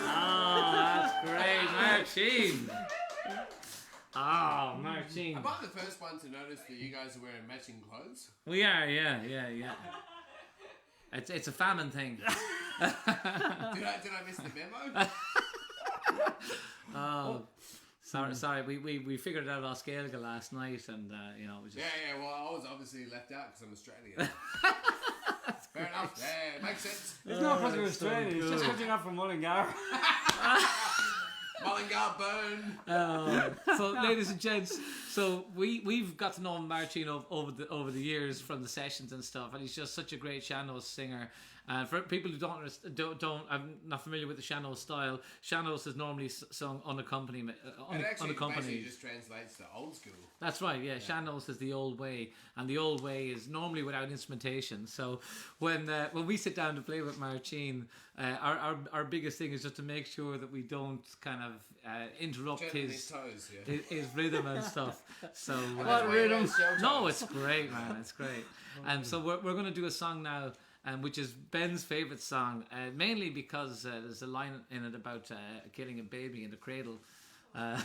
Oh, that's great, Máirtín. Oh, Máirtín. Am I the first one to notice that you guys are wearing matching clothes? We are, yeah. It's a famine thing. Did I miss the memo? Oh, sorry. We figured it out off Gaeilge last night, and it was just... Yeah. Well, I was obviously left out because I'm Australian. Fair enough. Yeah, makes sense. It's not because you're Australian, it's just because you're not from Mullingar. Mullingar burn. So, ladies and gents, so we've got to know Máirtín over the years from the sessions and stuff, and he's just such a great sean-nós singer. And for people who don't, I'm not familiar with the sean-nós style. Sean-nós is normally sung unaccompanied. It actually basically just translates to old school. That's right, yeah. Sean-nós is the old way, and the old way is normally without instrumentation. So when we sit down to play with Máirtín, our biggest thing is just to make sure that we don't kind of interrupt his toes, his rhythm and stuff. So What rhythm? no, it's great, man. It's great. And so we're going to do a song now. Which is Ben's favourite song, mainly because there's a line in it about killing a baby in the cradle. I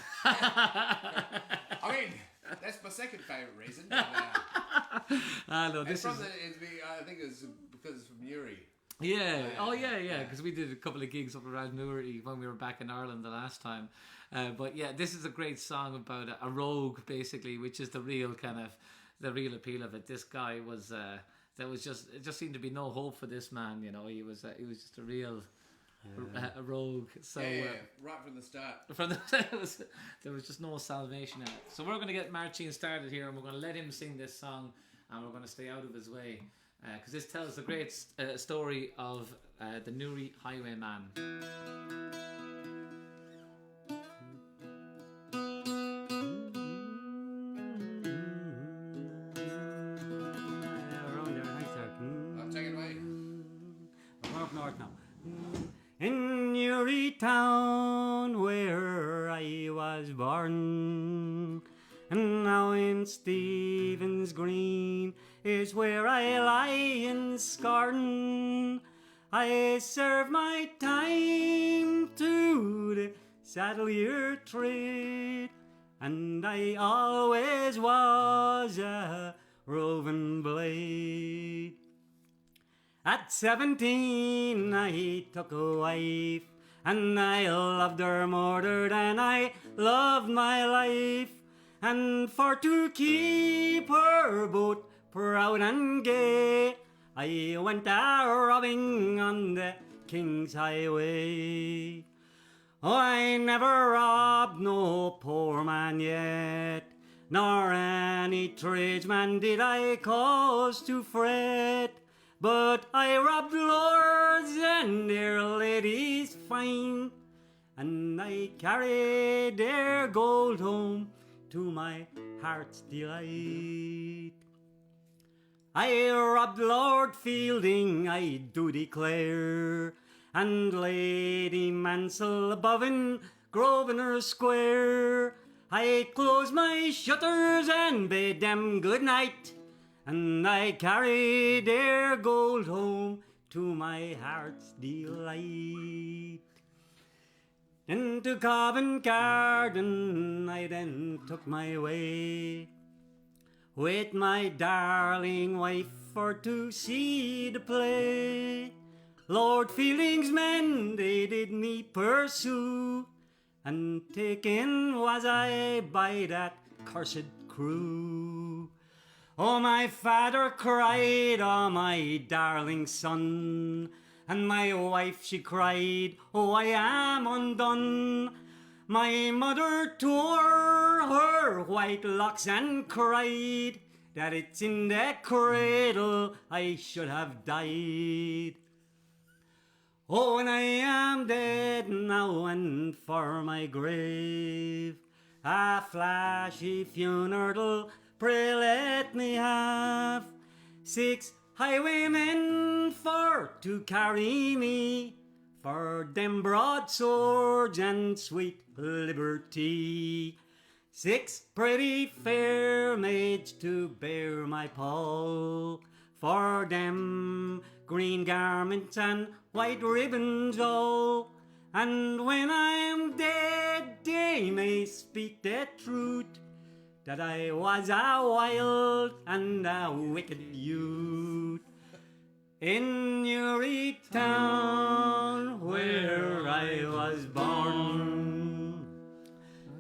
mean, that's my second favourite reason. But, No, this is... I think it's because it's from Newry. Yeah. Because we did a couple of gigs up around Newry when we were back in Ireland the last time. But yeah, this is a great song about a rogue, basically, which is the real appeal of it. This guy was... it just seemed to be no hope for this man. He was just a real a rogue. So right from the start. There was just no salvation in it. So we're going to get Máirtín started here, and we're going to let him sing this song, and we're going to stay out of his way because this tells the great story of the Newry Highwayman. In Newry town where I was born, and now in Stephen's Green is where I lie in scorn. I serve my time to the saddle year trade, and I always was a roving blade. At 17 I took a wife, and I loved her more than I loved my life. And for to keep her both proud and gay, I went a-robbing on the King's Highway. Oh, I never robbed no poor man yet, nor any tradesman did I cause to fret. But I robbed lords and their ladies fine, and I carried their gold home to my heart's delight. I robbed Lord Fielding, I do declare, and Lady Mansell above in Grosvenor Square. I closed my shutters and bade them good night, and I carried their gold home to my heart's delight. Then to Covent Garden I then took my way, with my darling wife for to see the play. Lord Fielding's men, they did me pursue, and taken was I by that cursed crew. Oh, my father cried, oh, my darling son, and my wife, she cried, oh, I am undone. My mother tore her white locks and cried that it's in that cradle I should have died. Oh, and I am dead now, and for my grave a flashy funeral pray let me have. 6 highwaymen for to carry me, for them broadswords and sweet liberty. 6 pretty fair maids to bear my pall. For them green garments and white ribbons all. And when I'm dead, they may speak the truth, that I was a wild and a wicked youth. In Newry town where I was born.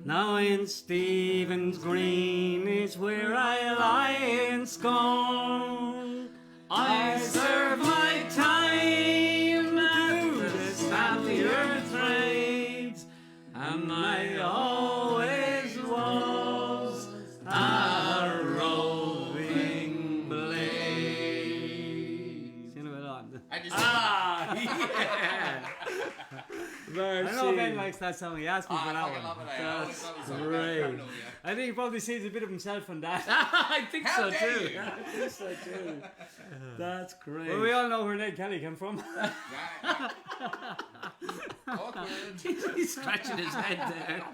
Now in Stephen's Green is where I lie in scorn. I serve my time to the statlier trades, and I always was a roving blade. See you in a bit on. Yeah. I don't know if Ben likes that song. He asked me for that one. That's great. I think he probably sees a bit of himself in that. I think so too. I think so too. That's great. Well, we all know where Ned Kelly came from. Awkward. He's scratching his head there.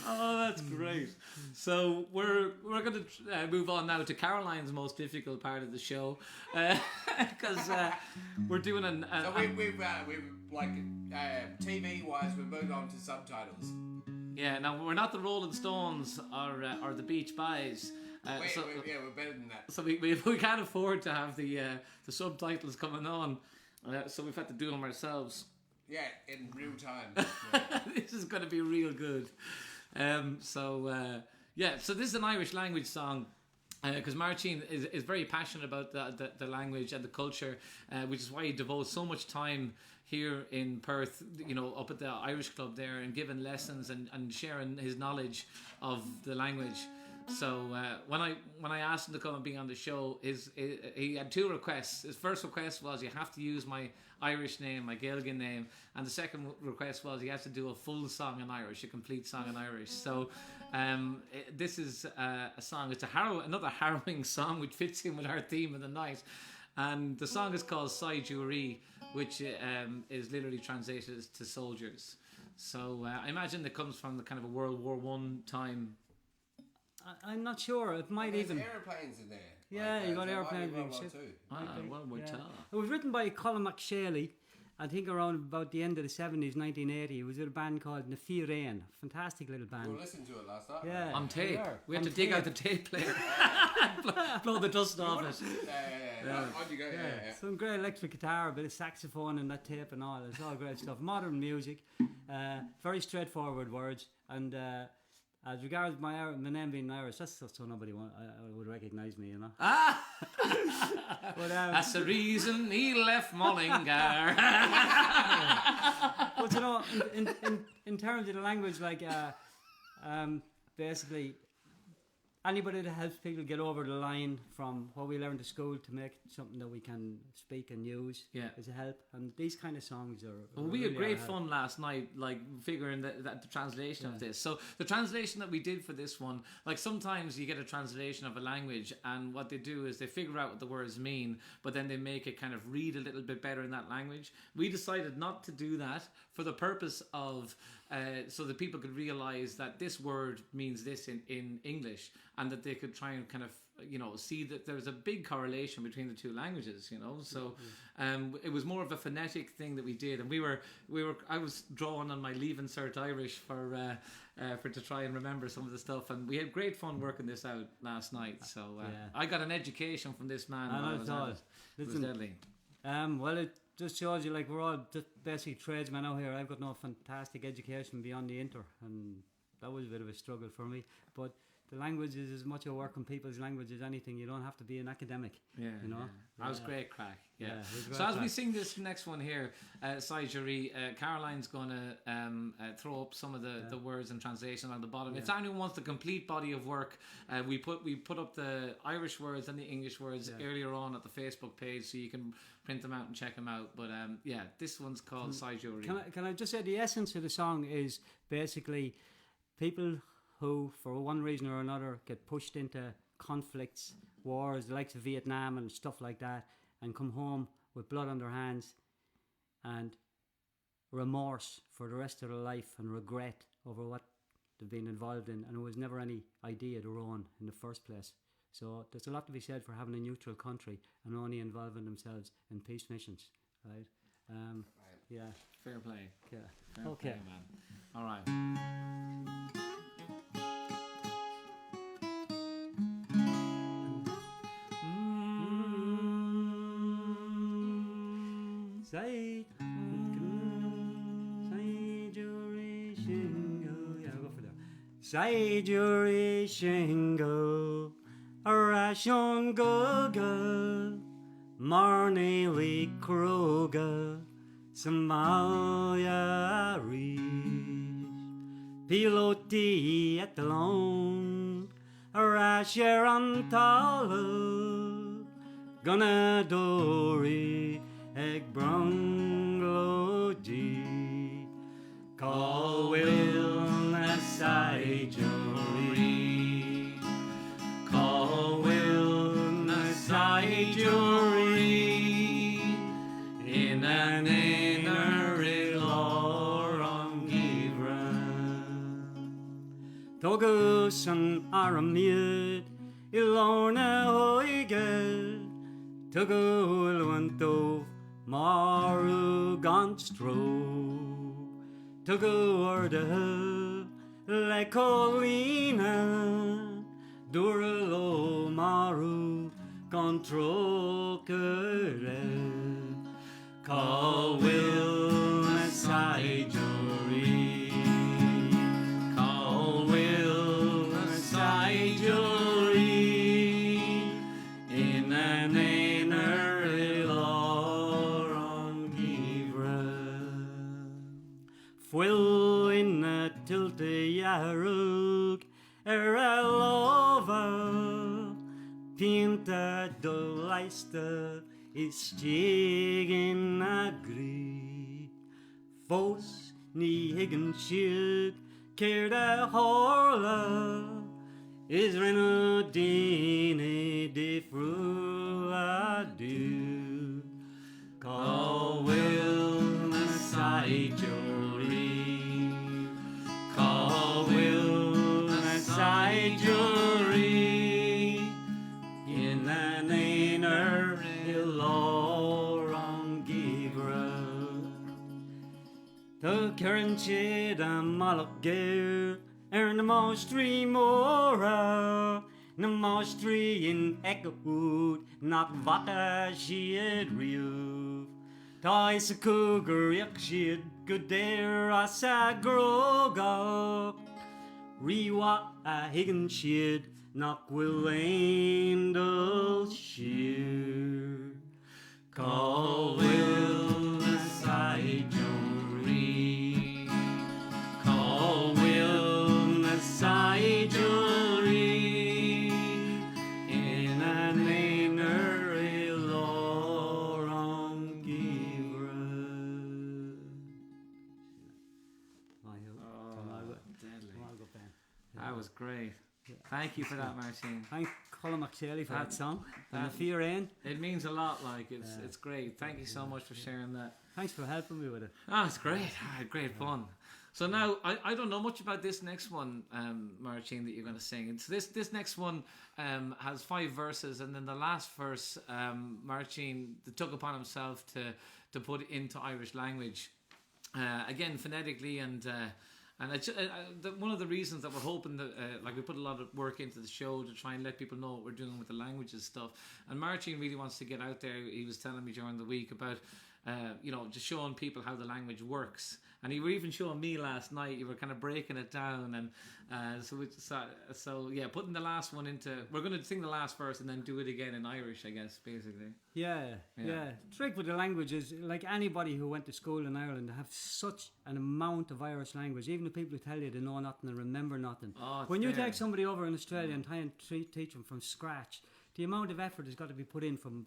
Oh, that's great. So we're going to move on now to Caroline's most difficult part of the show, because we're doing an. So we've like TV wise, we're moving on to subtitles. Yeah. Now we're not the Rolling Stones or the Beach Boys. We're better than that. So we can't afford to have the subtitles coming on, so we've had to do them ourselves. Yeah, in real time. This is going to be real good. So this is an Irish language song, because Máirtín is very passionate about the language and the culture, which is why he devotes so much time here in Perth, up at the Irish Club there, and giving lessons and sharing his knowledge of the language. So when I asked him to come and be on the show, he had 2 requests. His first request was, you have to use my Irish name, my Gaelic name, and the second request was he has to do a full song in Irish, a complete song in Irish. So this is a song. It's another harrowing song which fits in with our theme of the night, and the song is called Saighdúirí, which is literally translated as to soldiers. So I imagine it comes from the kind of a World War I time. I'm not sure. It might There's even. airplanes in there. Yeah, you got airplanes being World War shipped. II. World War II. It was written by Colin McShaley, I think around about the end of the 70s, 1980. It was with a band called Nafirean. Fantastic little band. We listened to it last night. Yeah. On tape. We had On to dig tape. out the tape player. blow the dust off it. Yeah. On you go. Yeah. Some great electric guitar, a bit of saxophone and that tape and all. It's all great stuff. Modern music, very straightforward words. And as regards my name being Irish, that's just so nobody would recognise me, But, That's the reason he left Mullingar. but in terms of the language, like basically anybody that helps people get over the line from what we learned at school to make something that we can speak and use is a help. And these kind of songs are. Well, we had great fun last night, like figuring that the translation of this. So the translation that we did for this one, like sometimes you get a translation of a language, and what they do is they figure out what the words mean, but then they make it kind of read a little bit better in that language. We decided not to do that for the purpose of so that people could realize that this word means this in English, and that they could try and kind of see that there's a big correlation between the 2 languages. So it was more of a phonetic thing that we did, and I was drawing on my Leave Insert Irish for to try and remember some of the stuff, and we had great fun working this out last night. So I got an education from this man. I know it was deadly. Well, it just shows you, like, we're all just basically tradesmen out here. I've got no fantastic education beyond the inter, and that was a bit of a struggle for me. But the language is as much a work on people's language as anything. You don't have to be an academic. That was great crack. It was great So as crack. we sing this next one here, Saighdúirí, Caroline's going to throw up some of the words and translation on the bottom. If anyone wants the complete body of work, we put up the Irish words and the English words earlier on at the Facebook page, so you can print them out and check them out. But this one's called Saighduiri. Can I just say the essence of the song is basically people who, for one reason or another, get pushed into conflicts, wars, the likes of Vietnam and stuff like that, and come home with blood on their hands and remorse for the rest of their life and regret over what they've been involved in, and it was never any idea of their own in the first place. So there's a lot to be said for having a neutral country and only involving themselves in peace missions, right? Yeah. Fair play. Yeah. Fair Okay. play, man. All right. Saighduiri shingo. Yeah, I'll go for that. Saighduiri shingo. Arashon goga. Marneli kroga. Somalia rish. Piloti at the lone. Arasher antala. Gunadori. Eg brongloji. Call will na Saighdúirí. Call will na Saighdúirí. In an inner ilor on Givran. Togus an aramid. Ilorna hoiged. Tugul wantov. Maru Gonstro Tugu Orda Lecolina Durlo Maru Contro Kere Call will Saighdúirí. Call will Saighdúirí. In an inner Fuil in a tilte yarug lova Pinta do leiste is stigin agri Fos ni higgin shid Kerda horla Is renudine de frula do Call will na Saighdúirí. Call will na Saighdúirí. In an inner ilor on Givra. The current shid a malach gear. Na mostri mora. Na mostri in Echowood. Knock vata shied riuv. Tais a cougar yak shied. Good there asa groga. Rewa a higgin shied. Knock will andal sheer. Call will na Saighdúirí. Call will na Saighdúirí. In an inner ilor on Givra. That was great. Thank you for that, Máirtín. Thank Colin McShaley for that song. And the Bhfiann. It means a lot. Like it's great. Thank you so much for sharing that. Thanks for helping me with it. Oh, it's great. I had great fun. So now I don't know much about this next one, Máirtín, that you're going to sing. And so this next one has 5 verses, and then the last verse, Máirtín took upon himself to put into Irish language, again phonetically and one of the reasons that we're hoping that we put a lot of work into the show to try and let people know what we're doing with the languages stuff. And Máirtín really wants to get out there. He was telling me during the week about just showing people how the language works. And you were even showing me last night. You were kind of breaking it down, and putting the last one into. We're going to sing the last verse and then do it again in Irish, I guess, basically. Yeah. The trick with the language is, like anybody who went to school in Ireland, they have such an amount of Irish language. Even the people who tell you they know nothing and remember nothing. When you take somebody over in Australia and try and teach them from scratch, the amount of effort has got to be put in from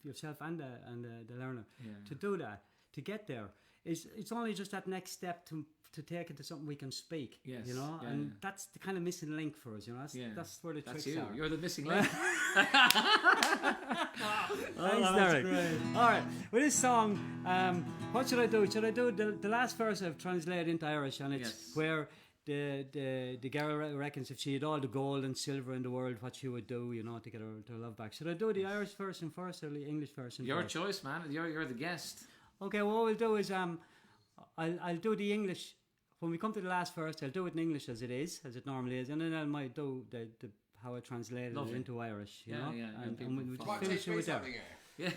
yourself and the learner to do that, to get there. It's only just that next step to take it to something we can speak. Yes, and that's the kind of missing link for us. That's where the tricks are. You're the missing link. Thanks, Derek. Great. All right, with this song, what should I do? Should I do the last verse I've translated into Irish, and it's where the girl reckons if she had all the gold and silver in the world, what she would do, to get her love back. Should I do the Irish version first or the English version Your first? choice, man. You're the guest. Okay, what we'll do is I'll do the English. When we come to the last verse, I'll do it in English as it normally is, and then I might do the how I translated it into Irish, you know? Yeah. And we'll just Might finish teach it me with that. something here.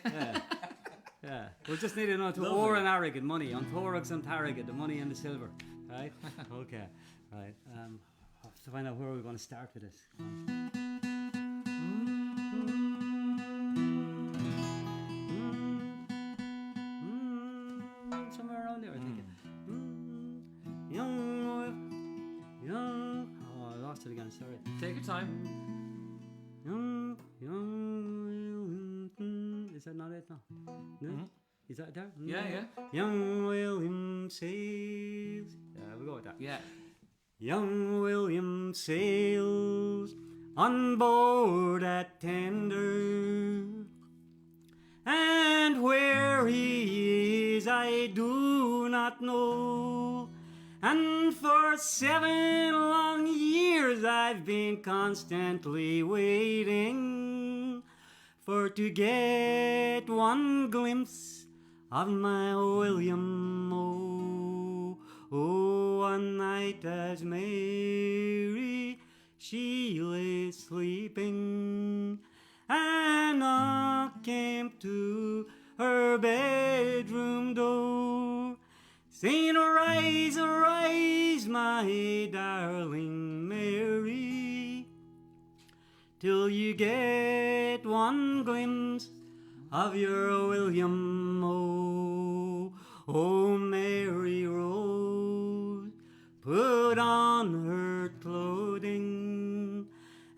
Yeah. We'll just need to know to Or and Arrogate money, on Thorax and Tarragate, the money and the silver. Right? Okay. Right. Have to find out where we're going to start with this. Somewhere around there, I think. Young. Oh, I lost it again. Sorry. Take your time. Young. Is that not it? No. Is that there? Yeah. Young William sails. Yeah, we'll go with that. Yeah. Young William sails on board at tender, and where he is I do not know. And for 7 long years I've been constantly waiting for to get one glimpse of my William. Oh, one night as Mary she lay sleeping, and knock came to her bedroom door, saying, "Arise, arise, my darling Mary, till you get one glimpse of your William." Oh, Mary rose, put on her clothing,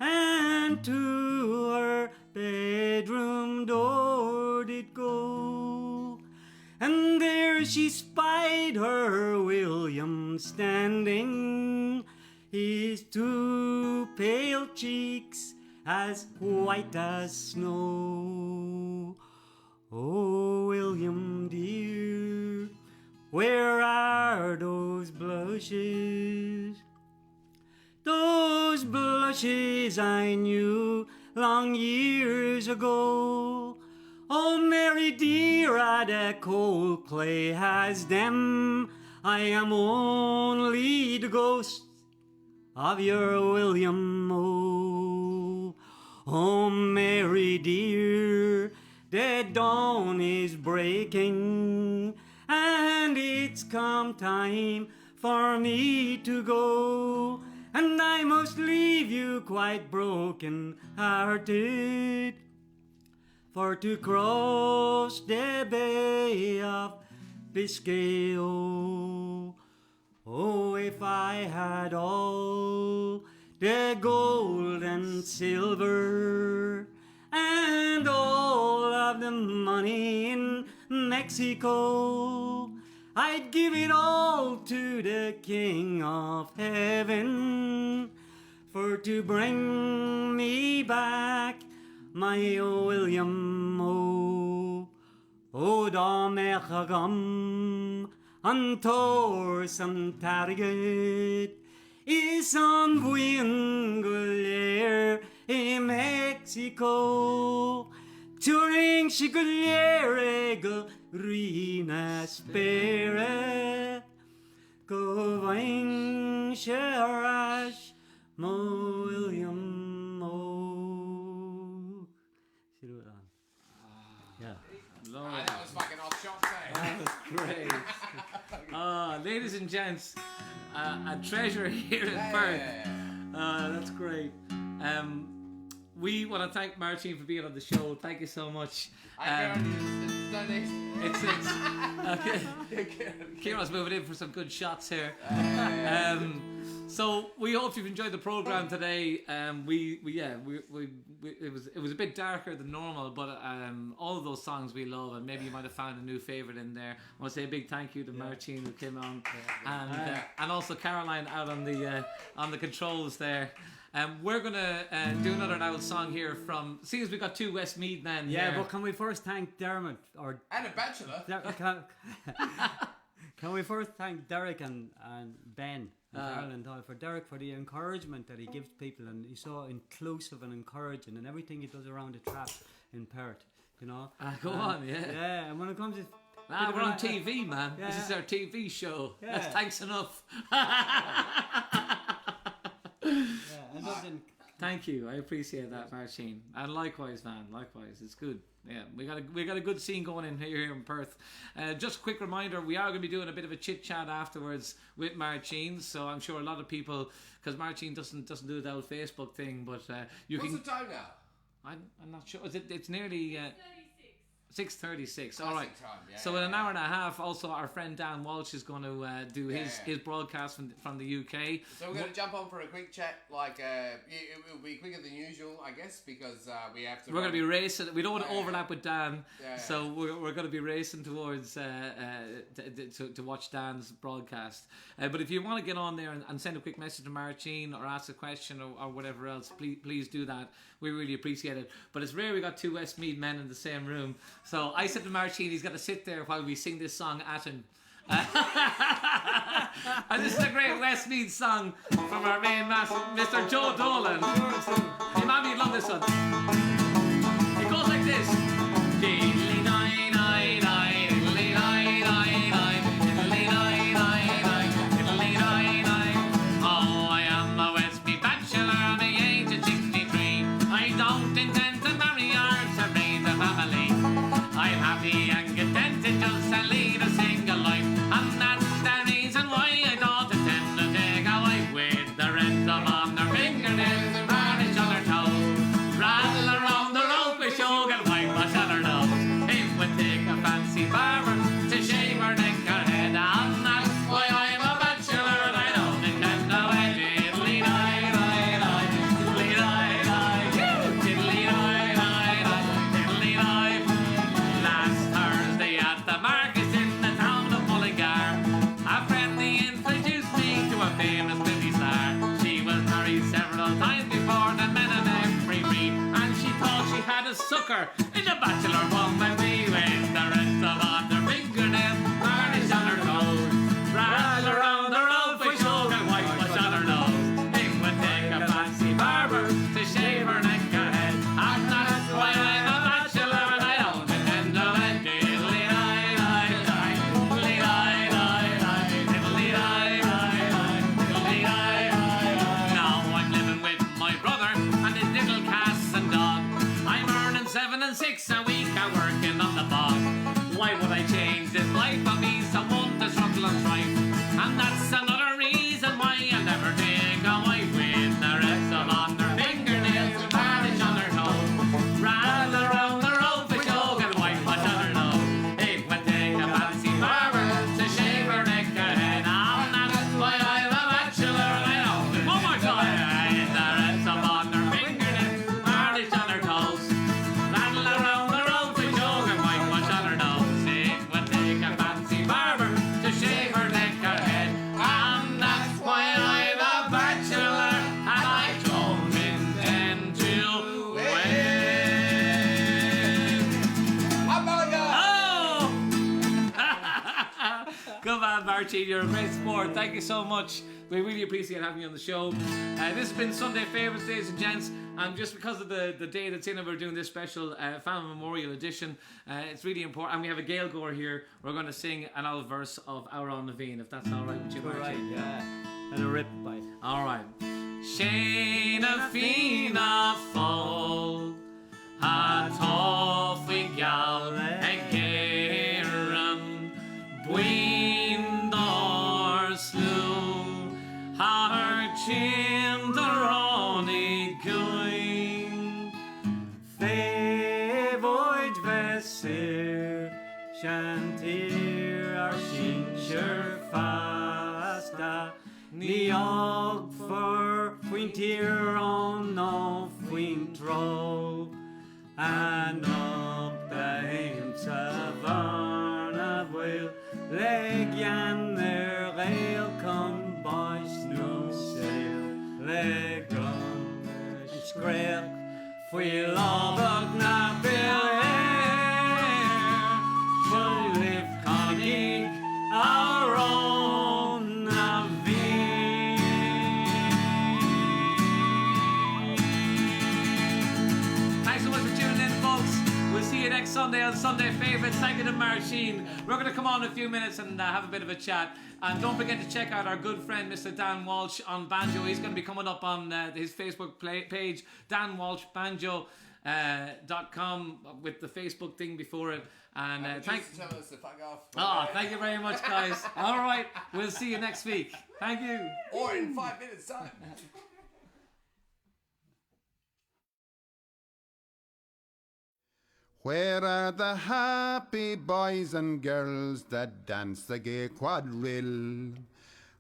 and to her bedroom door did go. And there she spied her William standing, his 2 pale cheeks as white as snow. Oh, William dear, where are those blushes? Those blushes I knew long years ago. Oh, Mary dear, the cold clay has them. I am only the ghost of your William. Oh, Mary dear, the dawn is breaking, and it's come time for me to go, and I must leave you quite broken hearted, for to cross the Bay of Biscay. Oh, if I had all the gold and silver and all of the money in Mexico, I'd give it all to the King of Heaven, for to bring me back my William. O da mechagam an tor sam target is on Bhfiann in Mexico, touring shigulere go rina spere go vine sharash mo William mo. See what yeah. That was fucking off shot there. That was great. Ladies and gents, a treasure here in Perth. That's great. We want to thank Máirtín for being on the show. Thank you so much. It's okay. Kieran's moving in for some good shots here. So we hope you've enjoyed the program today. It was a bit darker than normal, but all of those songs we love, and maybe you might have found a new favorite in there. I want to say a big thank you to Máirtín who came on, and also Caroline out on the controls there. We're gonna do another old song here from. Seeing as we got 2 Westmeath men. Yeah, here. but can we first thank Dermot or And a bachelor. Can we first thank Derek and Ben? Ireland, for Derek, for the encouragement that he gives people, and he's so inclusive and encouraging, and everything he does around the trap in Perth, you know. Go on, yeah. Yeah, and when it comes to... We're on TV, man. Yeah. This is our TV show. Yeah. That's thanks enough. and then, Thank you. I appreciate that, Máirtín. And likewise, man. Likewise. It's good. Yeah, we got a good scene going in here in Perth. Just a quick reminder, we are going to be doing a bit of a chit chat afterwards with Máirtín. So I'm sure a lot of people, because Máirtín doesn't do the old Facebook thing, but you What's can. the time now? I'm not sure. It's nearly 6:36. All right. Time, yeah, So in an hour and a half, also our friend Dan Walsh is going to do his broadcast from the UK. So we're going to jump on for a quick chat. Like it will be quicker than usual, I guess, because we have to. We're going to be racing. We don't want to overlap with Dan, Yeah. so we're going to be racing towards to watch Dan's broadcast. But if you want to get on there and send a quick message to Máirtín or ask a question or whatever else, please do that. We really appreciate it. But it's rare we got two Westmeath men in the same room. So I said to Máirtín, he's got to sit there while we sing this song, Athenry. And this is a great Westmeath song from our main master, Mr. Joe Dolan. Hey, Mammy, you love this one. It goes like this. Oh, I am a Westmeath Bachelor, my age is 63. I don't intend to marry or to raise a family. I'm happy and contented just to lead a single life, and that's the reason why I don't intend to take a wife with the rest of them on their fingernails and varnish on their toes. Rattle around the road with sugar and whitewash on her nose. It would take a fancy barber to shave her neck or head, and that's why I'm a bachelor and I don't intend to wed. Last Thursday at the market in the town of Mullingar, a friendly introduced me to a famous movie star. She was married several times before the men of every breed, and she thought she had a sucker in the bachelor woman. We went the rest of on their fingernails, varnish on her toes, rattle around the road with sugar whitewash on her nose. It would take a fancy barber to shave her neck or head, and that's why I'm a bachelor and I don't intend to wed. Now I'm living with my brother and his little cats and dog. I'm earning 7 and 6 a week and working on the bog. Why would I change this life for me someone to struggle and strife? And that's another reason why I'll never take a wife with the rest of on their fingernails and varnish on their toes. Rattle around the road with sugar and whitewash on her nose. It would take a fancy barber to shave her neck or head, and that's why I'm a bachelor and I don't. One more time. The rest of on their fingernails, varnish on her toes. Rattle around the road with sugar and whitewash on her nose. It would take a fancy barber to shave her neck or head, and that's why I'm a bachelor and I don't intend to wed. Oh! Good man, Máirtín. You're a great sport. Thank you so much. We really appreciate having you on the show. This has been Sunday Favourites, ladies and gents. And just because of the day that's in it, we're doing this special Family Memorial Edition. It's really important. And we have a Gael Gore here. We're going to sing an old verse of Ámhran Naveen, if that's all right with you, Máirtín. right, yeah. And a rip bite. All right. Shana Fina Fall, a toffee gal, a Gerringong, Bhfiann door slew, her chin the Ronnie going. Favoid vesir, shantir ar shincher fasta, ni og for fwyntir on no fwyntro, and up the hymns of Arna will legian their rail come by snow sail, legon skrek, fwy lobog na bil air, fwy liv conig our own Naveen. next Sunday on Sunday Favourites. Thank you to Máirtín. We're going to come on in a few minutes and have a bit of a chat. And don't forget to check out our good friend Mr. Dan Walsh on banjo. He's going to be coming up on his Facebook page, Dan Walsh Banjo. .com with the Facebook thing before it. And thank tell us to fuck off. Oh, thank you very much, guys. All right, we'll see you next week. Thank you. Or in 5 minutes' time. Where are the happy boys and girls that dance the gay quadrille?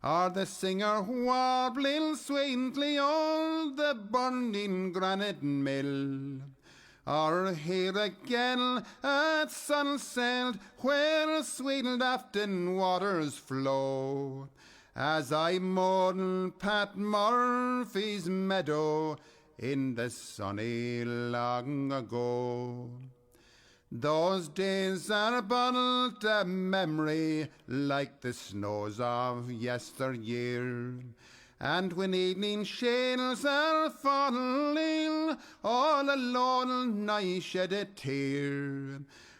Or the singer warbling sweetly o'er the burning granite mill? Or here again at sunset where sweet Lafton waters flow, as I mourn Pat Murphy's meadow in the sunny long ago. Those days are but a memory like the snows of yesteryear. And when evening shades are falling, all alone I shed a tear.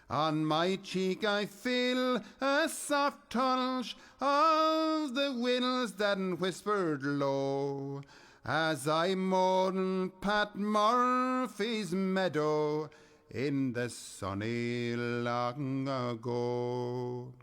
On my cheek I feel a soft touch of the winds that whispered low, as I mourn Pat Murphy's meadow in the sunny long ago.